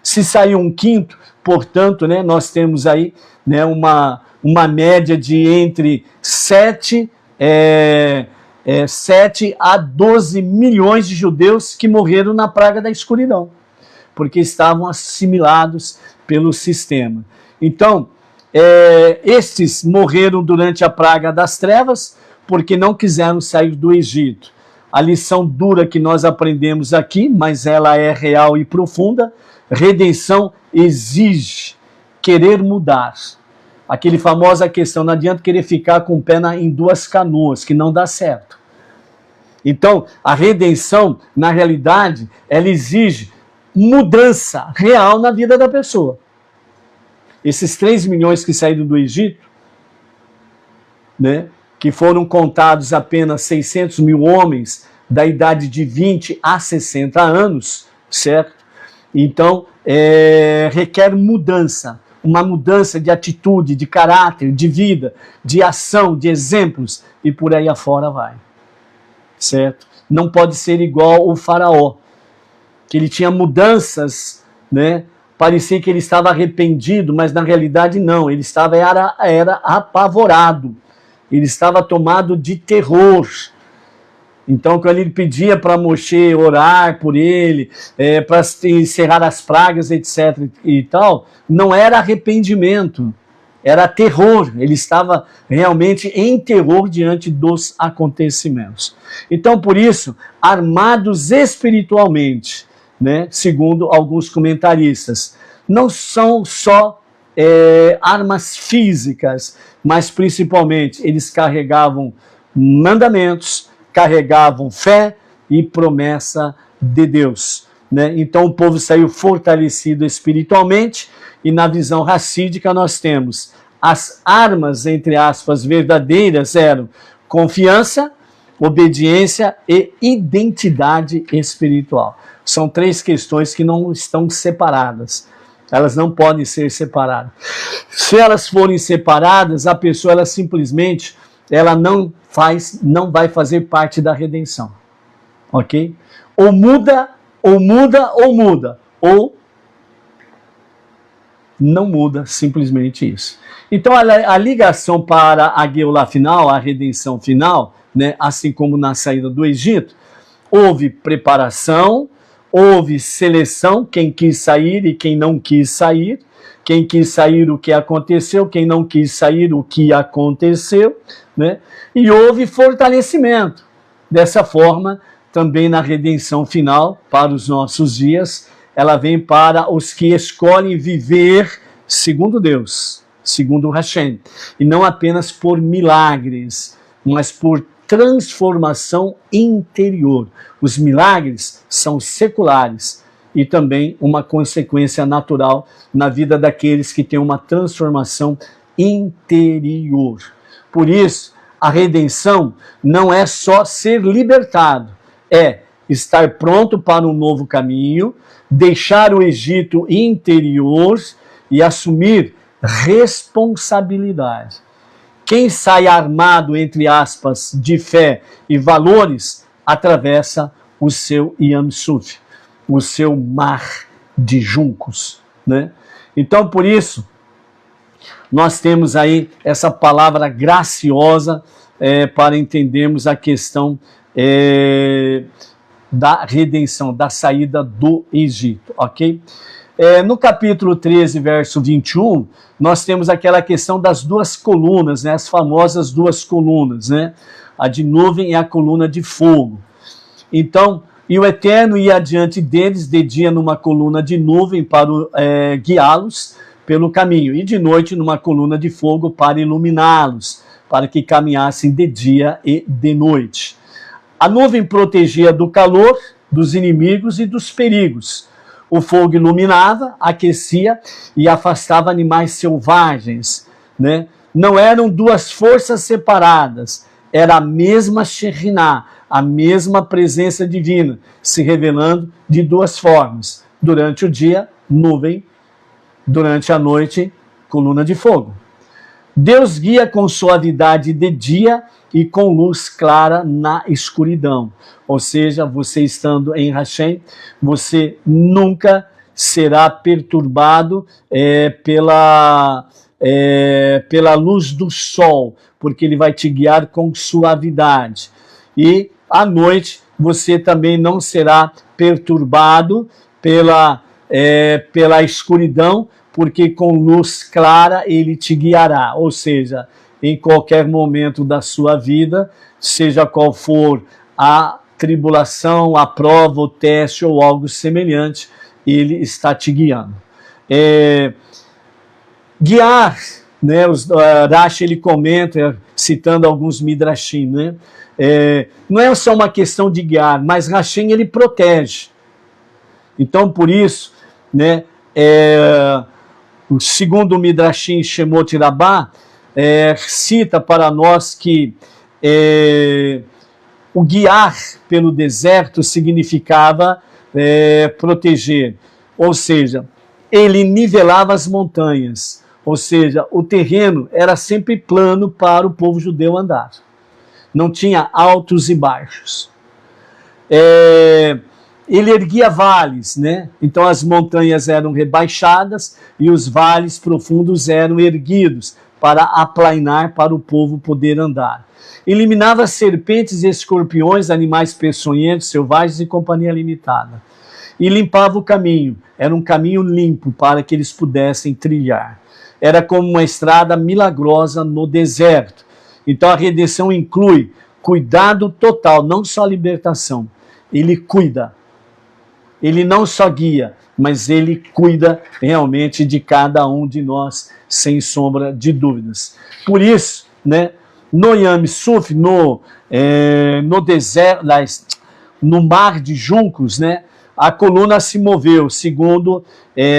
Se saiu 1/5, portanto, né, nós temos aí, né, uma média de entre 7 a 12 milhões de judeus que morreram na praga da escuridão, porque estavam assimilados pelo sistema. Então, estes morreram durante a praga das trevas, porque não quiseram sair do Egito. A lição dura que nós aprendemos aqui, mas ela é real e profunda, redenção exige querer mudar. Aquele famosa questão, não adianta querer ficar com o pé em 2 canoas, que não dá certo. Então, a redenção, na realidade, ela exige mudança real na vida da pessoa. Esses 3 milhões que saíram do Egito, né, que foram contados apenas 600 mil homens da idade de 20 a 60 anos, certo? Então, requer mudança, uma mudança de atitude, de caráter, de vida, de ação, de exemplos, e por aí afora vai, certo? Não pode ser igual o faraó, que ele tinha mudanças, né? Parecia que ele estava arrependido, mas na realidade não, ele estava era apavorado, ele estava tomado de terror. Então, quando ele pedia para Moshe orar por ele, para encerrar as pragas, etc. e tal, não era arrependimento, era terror. Ele estava realmente em terror diante dos acontecimentos. Então, por isso, armados espiritualmente, né, segundo alguns comentaristas, não são só armas físicas, mas principalmente eles carregavam mandamentos, carregavam fé e promessa de Deus, né? Então o povo saiu fortalecido espiritualmente, e na visão racídica nós temos as armas, entre aspas, verdadeiras eram confiança, obediência e identidade espiritual. São 3 questões que não estão separadas. Elas não podem ser separadas. Se elas forem separadas, a pessoa ela simplesmente não vai fazer parte da redenção. Ok? Ou muda, ou muda, ou muda. Ou não muda, simplesmente isso. Então a ligação para a Geulah final, a redenção final, né, assim como na saída do Egito, houve preparação, houve seleção, quem quis sair e quem não quis sair. Quem quis sair, o que aconteceu, quem não quis sair, o que aconteceu, né? E houve fortalecimento. Dessa forma, também na redenção final, para os nossos dias, ela vem para os que escolhem viver segundo Deus, segundo Hashem, e não apenas por milagres, mas por transformação interior. Os milagres são seculares, e também uma consequência natural na vida daqueles que têm uma transformação interior. Por isso, a redenção não é só ser libertado, é estar pronto para um novo caminho, deixar o Egito interior e assumir responsabilidade. Quem sai armado, entre aspas, de fé e valores, atravessa o seu Yam Suf, o seu mar de juncos, né? Então, por isso, nós temos aí essa palavra graciosa para entendermos a questão da redenção, da saída do Egito, ok? No capítulo 13, verso 21, nós temos aquela questão das duas colunas, né? As famosas duas colunas, né? A de nuvem e a coluna de fogo. Então, e o Eterno ia adiante deles de dia numa coluna de nuvem para guiá-los pelo caminho, e de noite numa coluna de fogo para iluminá-los, para que caminhassem de dia e de noite. A nuvem protegia do calor, dos inimigos e dos perigos. O fogo iluminava, aquecia e afastava animais selvagens, né? Não eram duas forças separadas, era a mesma Shekhinah, a mesma presença divina, se revelando de duas formas. Durante o dia, nuvem, durante a noite, coluna de fogo. Deus guia com suavidade de dia e com luz clara na escuridão. Ou seja, você estando em Hashem, você nunca será perturbado pela luz do sol, porque ele vai te guiar com suavidade. E à noite você também não será perturbado pela escuridão, porque com luz clara ele te guiará. Ou seja, em qualquer momento da sua vida, seja qual for a tribulação, a prova, o teste ou algo semelhante, ele está te guiando. Guiar, né? Rashi ele comenta, citando alguns midrashim, né? Não é só uma questão de guiar, mas Hashem ele protege. Então, por isso, né? Segundo o midrashim Shemot Rabbah, cita para nós que o guiar pelo deserto significava proteger, ou seja, ele nivelava as montanhas, ou seja, o terreno era sempre plano para o povo judeu andar, não tinha altos e baixos. Ele erguia vales, né? Então as montanhas eram rebaixadas e os vales profundos eram erguidos para aplainar, para o povo poder andar. Eliminava serpentes e escorpiões, animais peçonhentos, selvagens e companhia limitada. E limpava o caminho. Era um caminho limpo para que eles pudessem trilhar. Era como uma estrada milagrosa no deserto. Então a redenção inclui cuidado total, não só libertação. Ele cuida. Ele não só guia, mas ele cuida realmente de cada um de nós, sem sombra de dúvidas. Por isso, né, no Yam Suf, no deserto, no mar de juncos, né, a coluna se moveu, segundo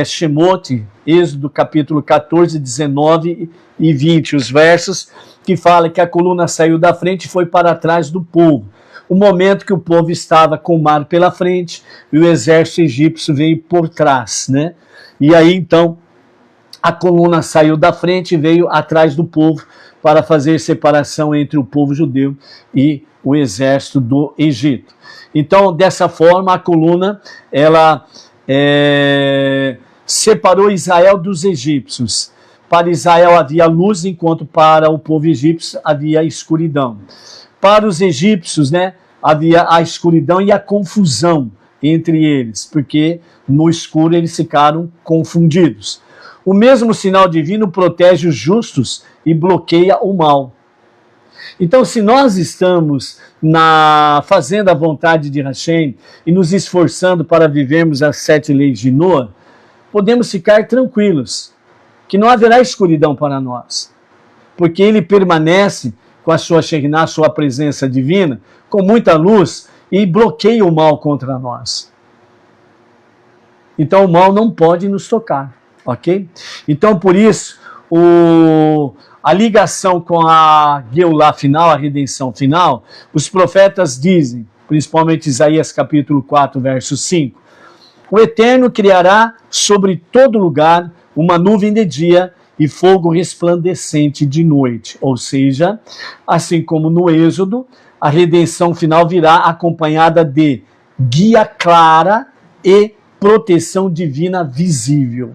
Shemot, Êxodo capítulo 14, 19 e 20, os versos que falam que a coluna saiu da frente e foi para trás do povo. O momento que o povo estava com o mar pela frente e o exército egípcio veio por trás, né? E aí então a coluna saiu da frente e veio atrás do povo para fazer separação entre o povo judeu e o exército do Egito. Então, dessa forma, a coluna ela separou Israel dos egípcios. Para Israel havia luz, enquanto para o povo egípcio havia escuridão. Para os egípcios, né, havia a escuridão e a confusão entre eles, porque no escuro eles ficaram confundidos. O mesmo sinal divino protege os justos e bloqueia o mal. Então, se nós estamos fazendo a vontade de Hashem e nos esforçando para vivermos as 7 leis de Noah, podemos ficar tranquilos, que não haverá escuridão para nós, porque ele permanece com a sua Shekhinah, a sua presença divina, com muita luz, e bloqueia o mal contra nós. Então o mal não pode nos tocar, ok? Então por isso, a ligação com a Geulah final, a redenção final, os profetas dizem, principalmente Isaías capítulo 4, verso 5, o Eterno criará sobre todo lugar uma nuvem de dia e fogo resplandecente de noite. Ou seja, assim como no Êxodo, a redenção final virá acompanhada de guia clara e proteção divina visível.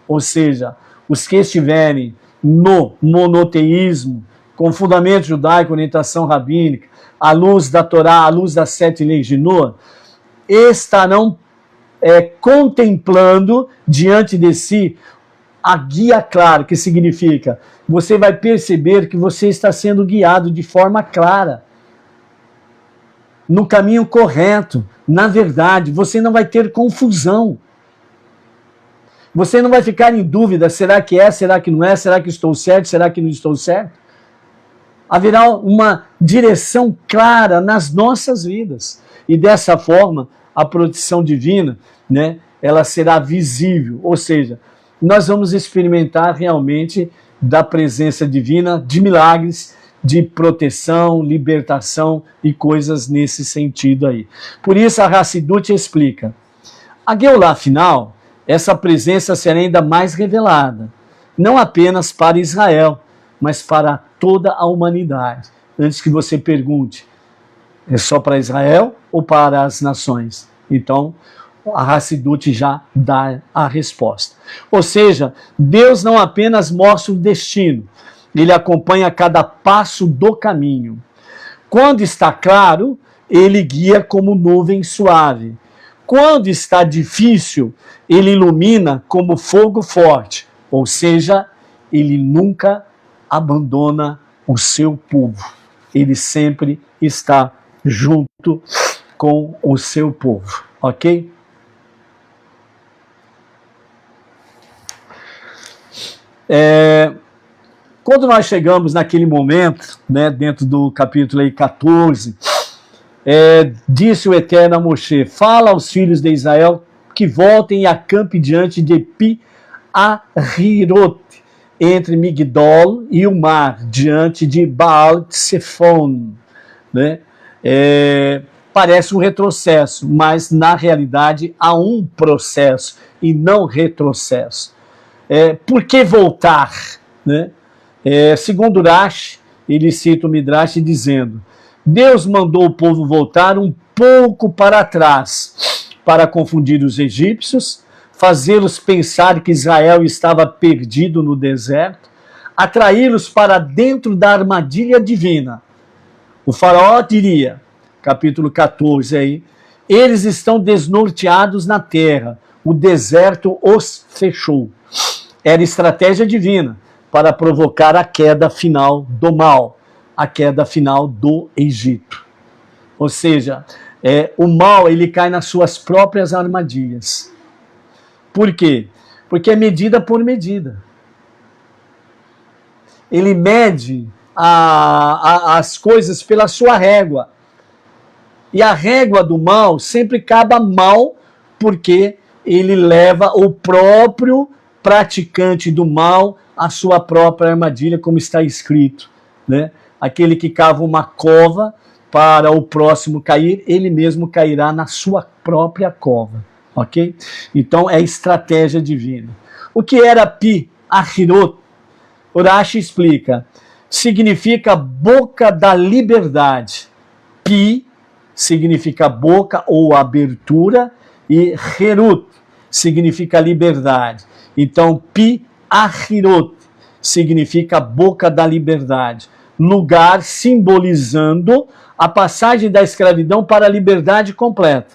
Ou seja, os que estiverem no monoteísmo, com fundamento judaico, orientação rabínica, à luz da Torá, à luz das 7 leis de Noa, estarão contemplando diante de si a guia clara, que significa, você vai perceber que você está sendo guiado de forma clara, no caminho correto, na verdade, você não vai ter confusão. Você não vai ficar em dúvida, será que é, será que não é, será que estou certo, será que não estou certo? Haverá uma direção clara nas nossas vidas. E dessa forma, a proteção divina, né, ela será visível. Ou seja, nós vamos experimentar realmente da presença divina, de milagres, de proteção, libertação e coisas nesse sentido aí. Por isso a Hassidut explica. A Geulah final, essa presença será ainda mais revelada, não apenas para Israel, mas para toda a humanidade. Antes que você pergunte, é só para Israel ou para as nações? Então, a Hassidut já dá a resposta. Ou seja, Deus não apenas mostra o destino, ele acompanha cada passo do caminho. Quando está claro, ele guia como nuvem suave. Quando está difícil, ele ilumina como fogo forte. Ou seja, ele nunca abandona o seu povo. Ele sempre está junto com o seu povo. Ok? Quando nós chegamos naquele momento, né, dentro do capítulo aí 14, disse o Eterno a Moshe, fala aos filhos de Israel que voltem e acampem diante de Pi-Ahirot, entre Migdol e o mar, diante de Baal-Tsefon. Né? Parece um retrocesso, mas na realidade há um processo e não retrocesso. Por que voltar? Né? Segundo Rashi, ele cita o Midrash dizendo, Deus mandou o povo voltar um pouco para trás, para confundir os egípcios, fazê-los pensar que Israel estava perdido no deserto, atraí-los para dentro da armadilha divina. O faraó diria, capítulo 14 aí, eles estão desnorteados na terra, o deserto os fechou. Era estratégia divina para provocar a queda final do mal, a queda final do Egito. Ou seja, o mal ele cai nas suas próprias armadilhas. Por quê? Porque é medida por medida. Ele mede as coisas pela sua régua. E a régua do mal sempre acaba mal porque ele leva o próprio praticante do mal à sua própria armadilha, como está escrito, né? Aquele que cava uma cova para o próximo cair, ele mesmo cairá na sua própria cova, ok? Então é estratégia divina. O que era Pi-Ahirot? Rashi explica, significa boca da liberdade. Pi significa boca ou abertura e Herut significa liberdade. Então, Pi-Ahirot significa boca da liberdade. Lugar simbolizando a passagem da escravidão para a liberdade completa.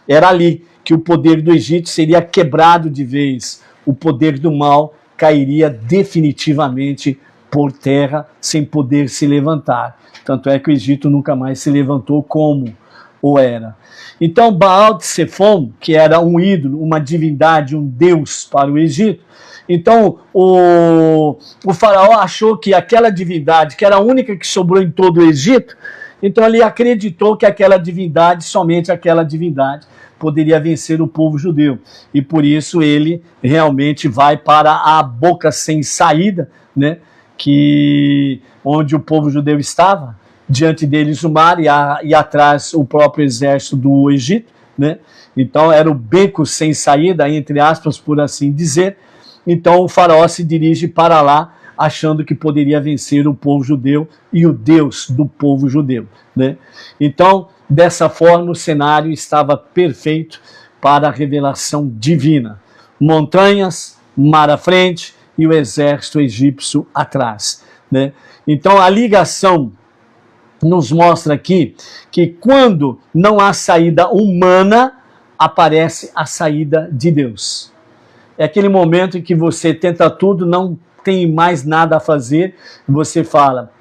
Era ali que o poder do Egito seria quebrado de vez. O poder do mal cairia definitivamente por terra, sem poder se levantar. Tanto é que o Egito nunca mais se levantou como o era. Então, Baal-Tsefon, que era um ídolo, uma divindade, um deus para o Egito, então o faraó achou que aquela divindade, que era a única que sobrou em todo o Egito, então ele acreditou que aquela divindade, somente aquela divindade, poderia vencer o povo judeu. E por isso ele realmente vai para a boca sem saída, né, onde o povo judeu estava, diante deles o mar e atrás o próprio exército do Egito, né? Então era o beco sem saída, entre aspas, por assim dizer, Então o faraó se dirige para lá, achando que poderia vencer o povo judeu e o Deus do povo judeu, né? Então, dessa forma, o cenário estava perfeito para a revelação divina. Montanhas, mar à frente e o exército egípcio atrás, né? Então, a ligação nos mostra aqui que quando não há saída humana, aparece a saída de Deus. É aquele momento em que você tenta tudo, não tem mais nada a fazer, você fala,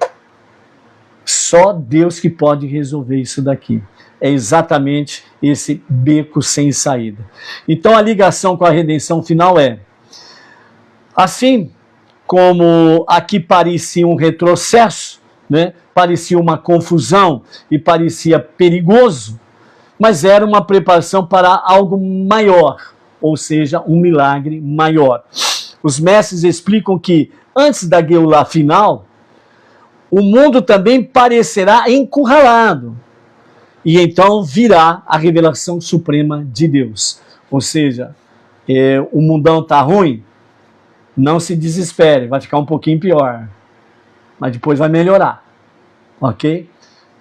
só Deus que pode resolver isso daqui. É exatamente esse beco sem saída. Então a ligação com a redenção final é, assim como aqui parecia um retrocesso, né? Parecia uma confusão e parecia perigoso, mas era uma preparação para algo maior, ou seja, um milagre maior. Os mestres explicam que antes da Geulah final, o mundo também parecerá encurralado. E então virá a revelação suprema de Deus. Ou seja, o mundão está ruim, não se desespere, vai ficar um pouquinho pior. Mas depois vai melhorar. Ok?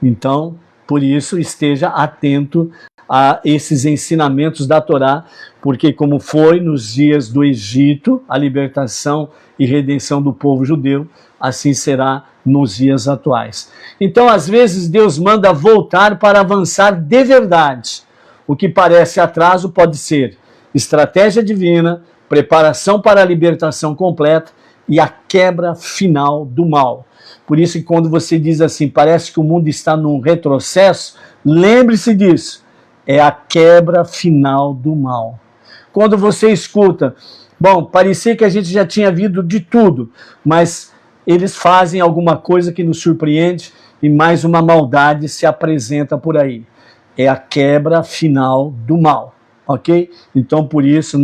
Então, por isso, esteja atento a esses ensinamentos da Torá, porque como foi nos dias do Egito, a libertação e redenção do povo judeu, assim será nos dias atuais. Então, às vezes, Deus manda voltar para avançar de verdade. O que parece atraso pode ser estratégia divina, preparação para a libertação completa e a quebra final do mal. Por isso que quando você diz assim, parece que o mundo está num retrocesso, lembre-se disso. É a quebra final do mal. Quando você escuta, bom, parecia que a gente já tinha visto de tudo, mas eles fazem alguma coisa que nos surpreende e mais uma maldade se apresenta por aí. É a quebra final do mal, ok? Então, por isso,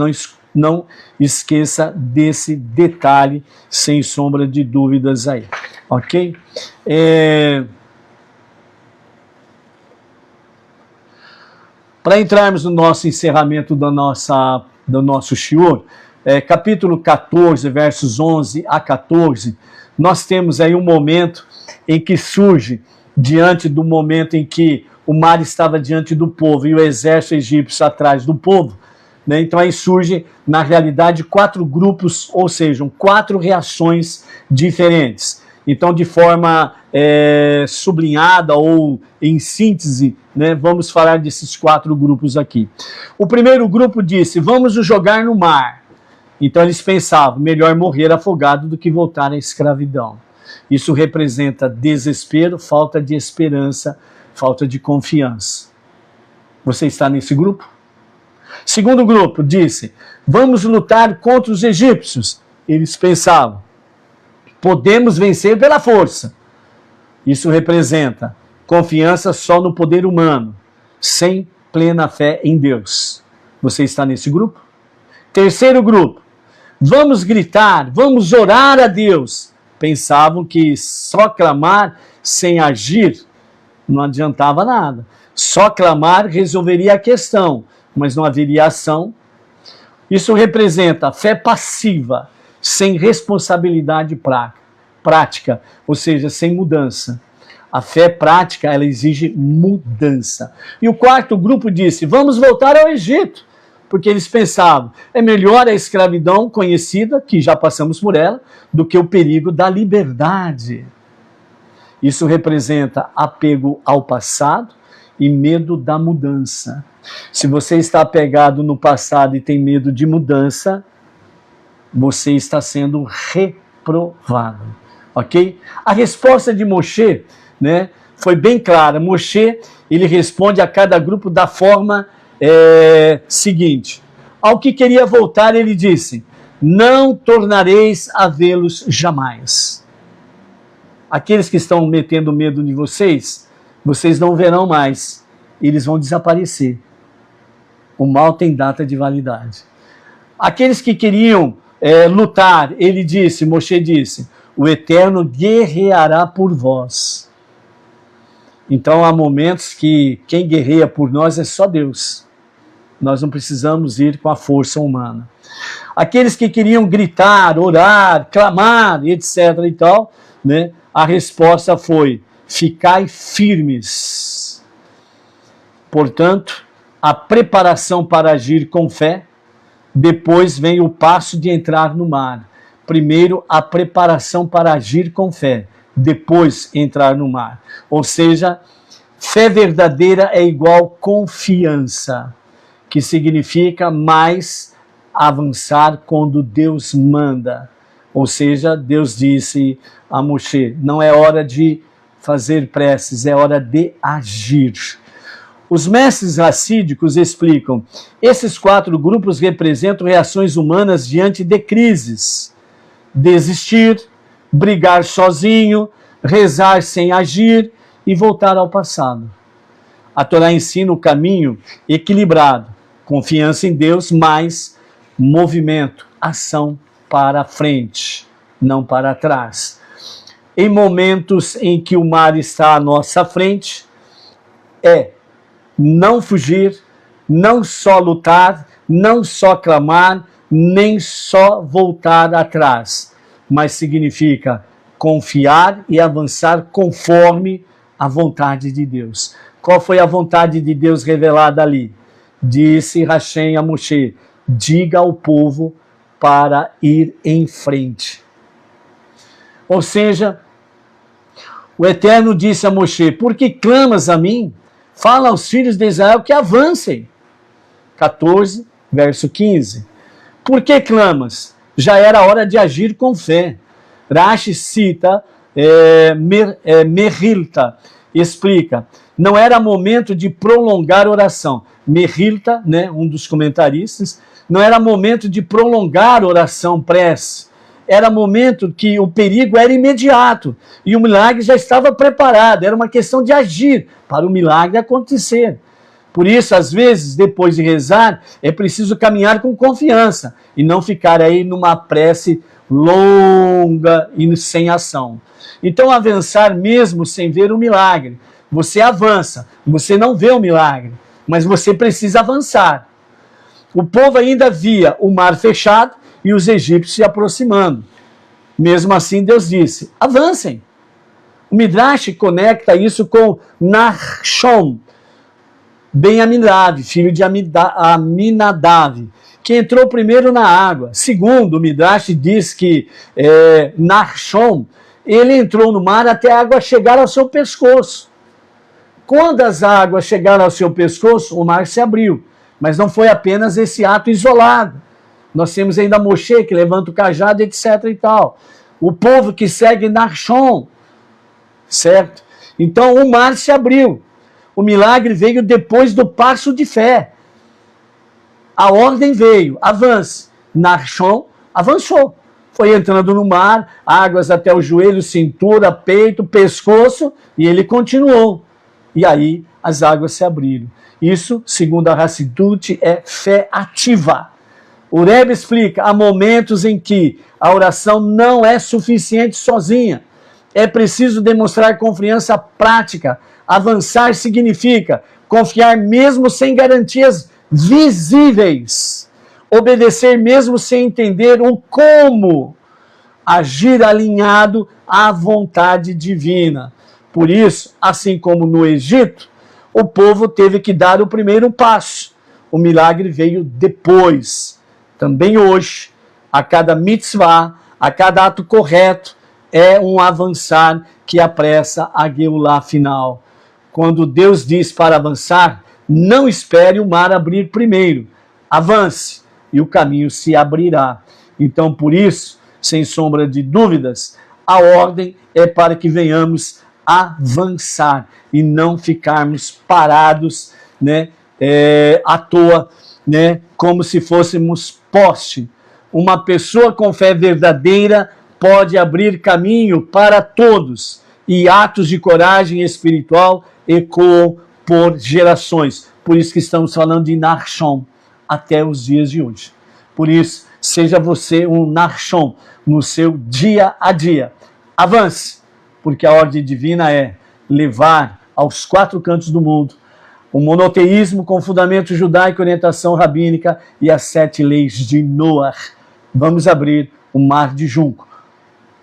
não esqueça desse detalhe, sem sombra de dúvidas aí, ok? Para entrarmos no nosso encerramento do nosso shiur, capítulo 14, versos 11 a 14, nós temos aí um momento em que surge, diante do momento em que o mar estava diante do povo e o exército egípcio atrás do povo, né? Então aí surge, na realidade, 4 grupos, ou seja, 4 reações diferentes. Então, de forma sublinhada ou em síntese, né, vamos falar desses 4 grupos aqui. O primeiro grupo disse, vamos nos jogar no mar. Então eles pensavam, melhor morrer afogado do que voltar à escravidão. Isso representa desespero, falta de esperança, falta de confiança. Você está nesse grupo? Segundo grupo disse, vamos lutar contra os egípcios. Eles pensavam, podemos vencer pela força. Isso representa confiança só no poder humano, sem plena fé em Deus. Você está nesse grupo? Terceiro grupo, vamos gritar, vamos orar a Deus. Pensavam que só clamar sem agir não adiantava nada. Só clamar resolveria a questão, mas não haveria ação. Isso representa fé passiva, sem responsabilidade prática, ou seja, sem mudança. A fé prática, ela exige mudança. E o quarto grupo disse, vamos voltar ao Egito, porque eles pensavam, é melhor a escravidão conhecida, que já passamos por ela, do que o perigo da liberdade. Isso representa apego ao passado e medo da mudança. Se você está apegado no passado e tem medo de mudança, você está sendo reprovado, ok? A resposta de Moshe, né, foi bem clara. Moshe, ele responde a cada grupo da forma seguinte. Ao que queria voltar, ele disse, não tornareis a vê-los jamais. Aqueles que estão metendo medo de vocês, vocês não verão mais. Eles vão desaparecer. O mal tem data de validade. Aqueles que queriam lutar, ele disse, Moshe disse, o Eterno guerreará por vós. Então há momentos que quem guerreia por nós é só Deus. Nós não precisamos ir com a força humana. Aqueles que queriam gritar, orar, clamar, etc. e tal, né? A resposta foi: ficai firmes. Portanto, a preparação para agir com fé, depois vem o passo de entrar no mar. Primeiro, a preparação para agir com fé, depois entrar no mar. Ou seja, fé verdadeira é igual confiança, que significa mais avançar quando Deus manda. Ou seja, Deus disse a Moshe: não é hora de fazer preces, é hora de agir. Os mestres racídicos explicam: esses 4 grupos representam reações humanas diante de crises. Desistir, brigar sozinho, rezar sem agir e voltar ao passado. A Torá ensina o caminho equilibrado, confiança em Deus, mais movimento, ação para frente, não para trás. Em momentos em que o mar está à nossa frente, não fugir, não só lutar, não só clamar, nem só voltar atrás, mas significa confiar e avançar conforme a vontade de Deus. Qual foi a vontade de Deus revelada ali? Disse Hashem a Moshe: diga ao povo para ir em frente. Ou seja, o Eterno disse a Moshe: por que clamas a mim? Fala aos filhos de Israel que avancem. 14, verso 15. Por que clamas? Já era hora de agir com fé. Rashi cita Mehilta, explica: não era momento de prolongar a oração. Mehilta, né, um dos comentaristas, não era momento de prolongar a oração prece. Era momento que o perigo era imediato e o milagre já estava preparado. Era uma questão de agir para o milagre acontecer. Por isso, às vezes, depois de rezar, é preciso caminhar com confiança e não ficar aí numa prece longa e sem ação. Então, avançar mesmo sem ver o milagre. Você avança, você não vê o milagre, mas você precisa avançar. O povo ainda via o mar fechado e os egípcios se aproximando. Mesmo assim, Deus disse: avancem. O Midrash conecta isso com Nachshon ben Aminadav, filho de Aminadav, que entrou primeiro na água. Segundo, o Midrash diz que Nachshon, ele entrou no mar até a água chegar ao seu pescoço. Quando as águas chegaram ao seu pescoço, o mar se abriu. Mas não foi apenas esse ato isolado. Nós temos ainda Moshe, que levanta o cajado, etc. e tal. O povo que segue Nachshon, certo? Então o mar se abriu. O milagre veio depois do passo de fé. A ordem veio: avance. Nachshon avançou. Foi entrando no mar, águas até o joelho, cintura, peito, pescoço, e ele continuou. E aí as águas se abriram. Isso, segundo a Hassidut, é fé ativa. O Rebbe explica: há momentos em que a oração não é suficiente sozinha. É preciso demonstrar confiança prática. Avançar significa confiar mesmo sem garantias visíveis. Obedecer mesmo sem entender o como. Agir alinhado à vontade divina. Por isso, assim como no Egito, o povo teve que dar o primeiro passo. O milagre veio depois. Também hoje, a cada mitzvah, a cada ato correto, é um avançar que apressa a Geulah final. Quando Deus diz para avançar, não espere o mar abrir primeiro. Avance e o caminho se abrirá. Então, por isso, sem sombra de dúvidas, a ordem é para que venhamos avançar e não ficarmos parados, né, à toa, né, como se fôssemos poste. Uma pessoa com fé verdadeira pode abrir caminho para todos, e atos de coragem espiritual ecoam por gerações. Por isso que estamos falando de Nachshon até os dias de hoje. Por isso, seja você um Nachshon no seu dia a dia. Avance, porque a ordem divina é levar aos 4 cantos do mundo o monoteísmo com fundamento judaico, orientação rabínica e as 7 leis de Noah. Vamos abrir o mar de junco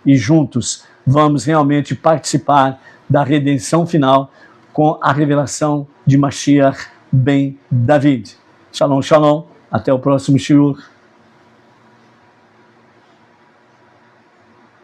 e juntos vamos realmente participar da redenção final com a revelação de Mashiach ben David. Shalom, shalom. Até o próximo shiur.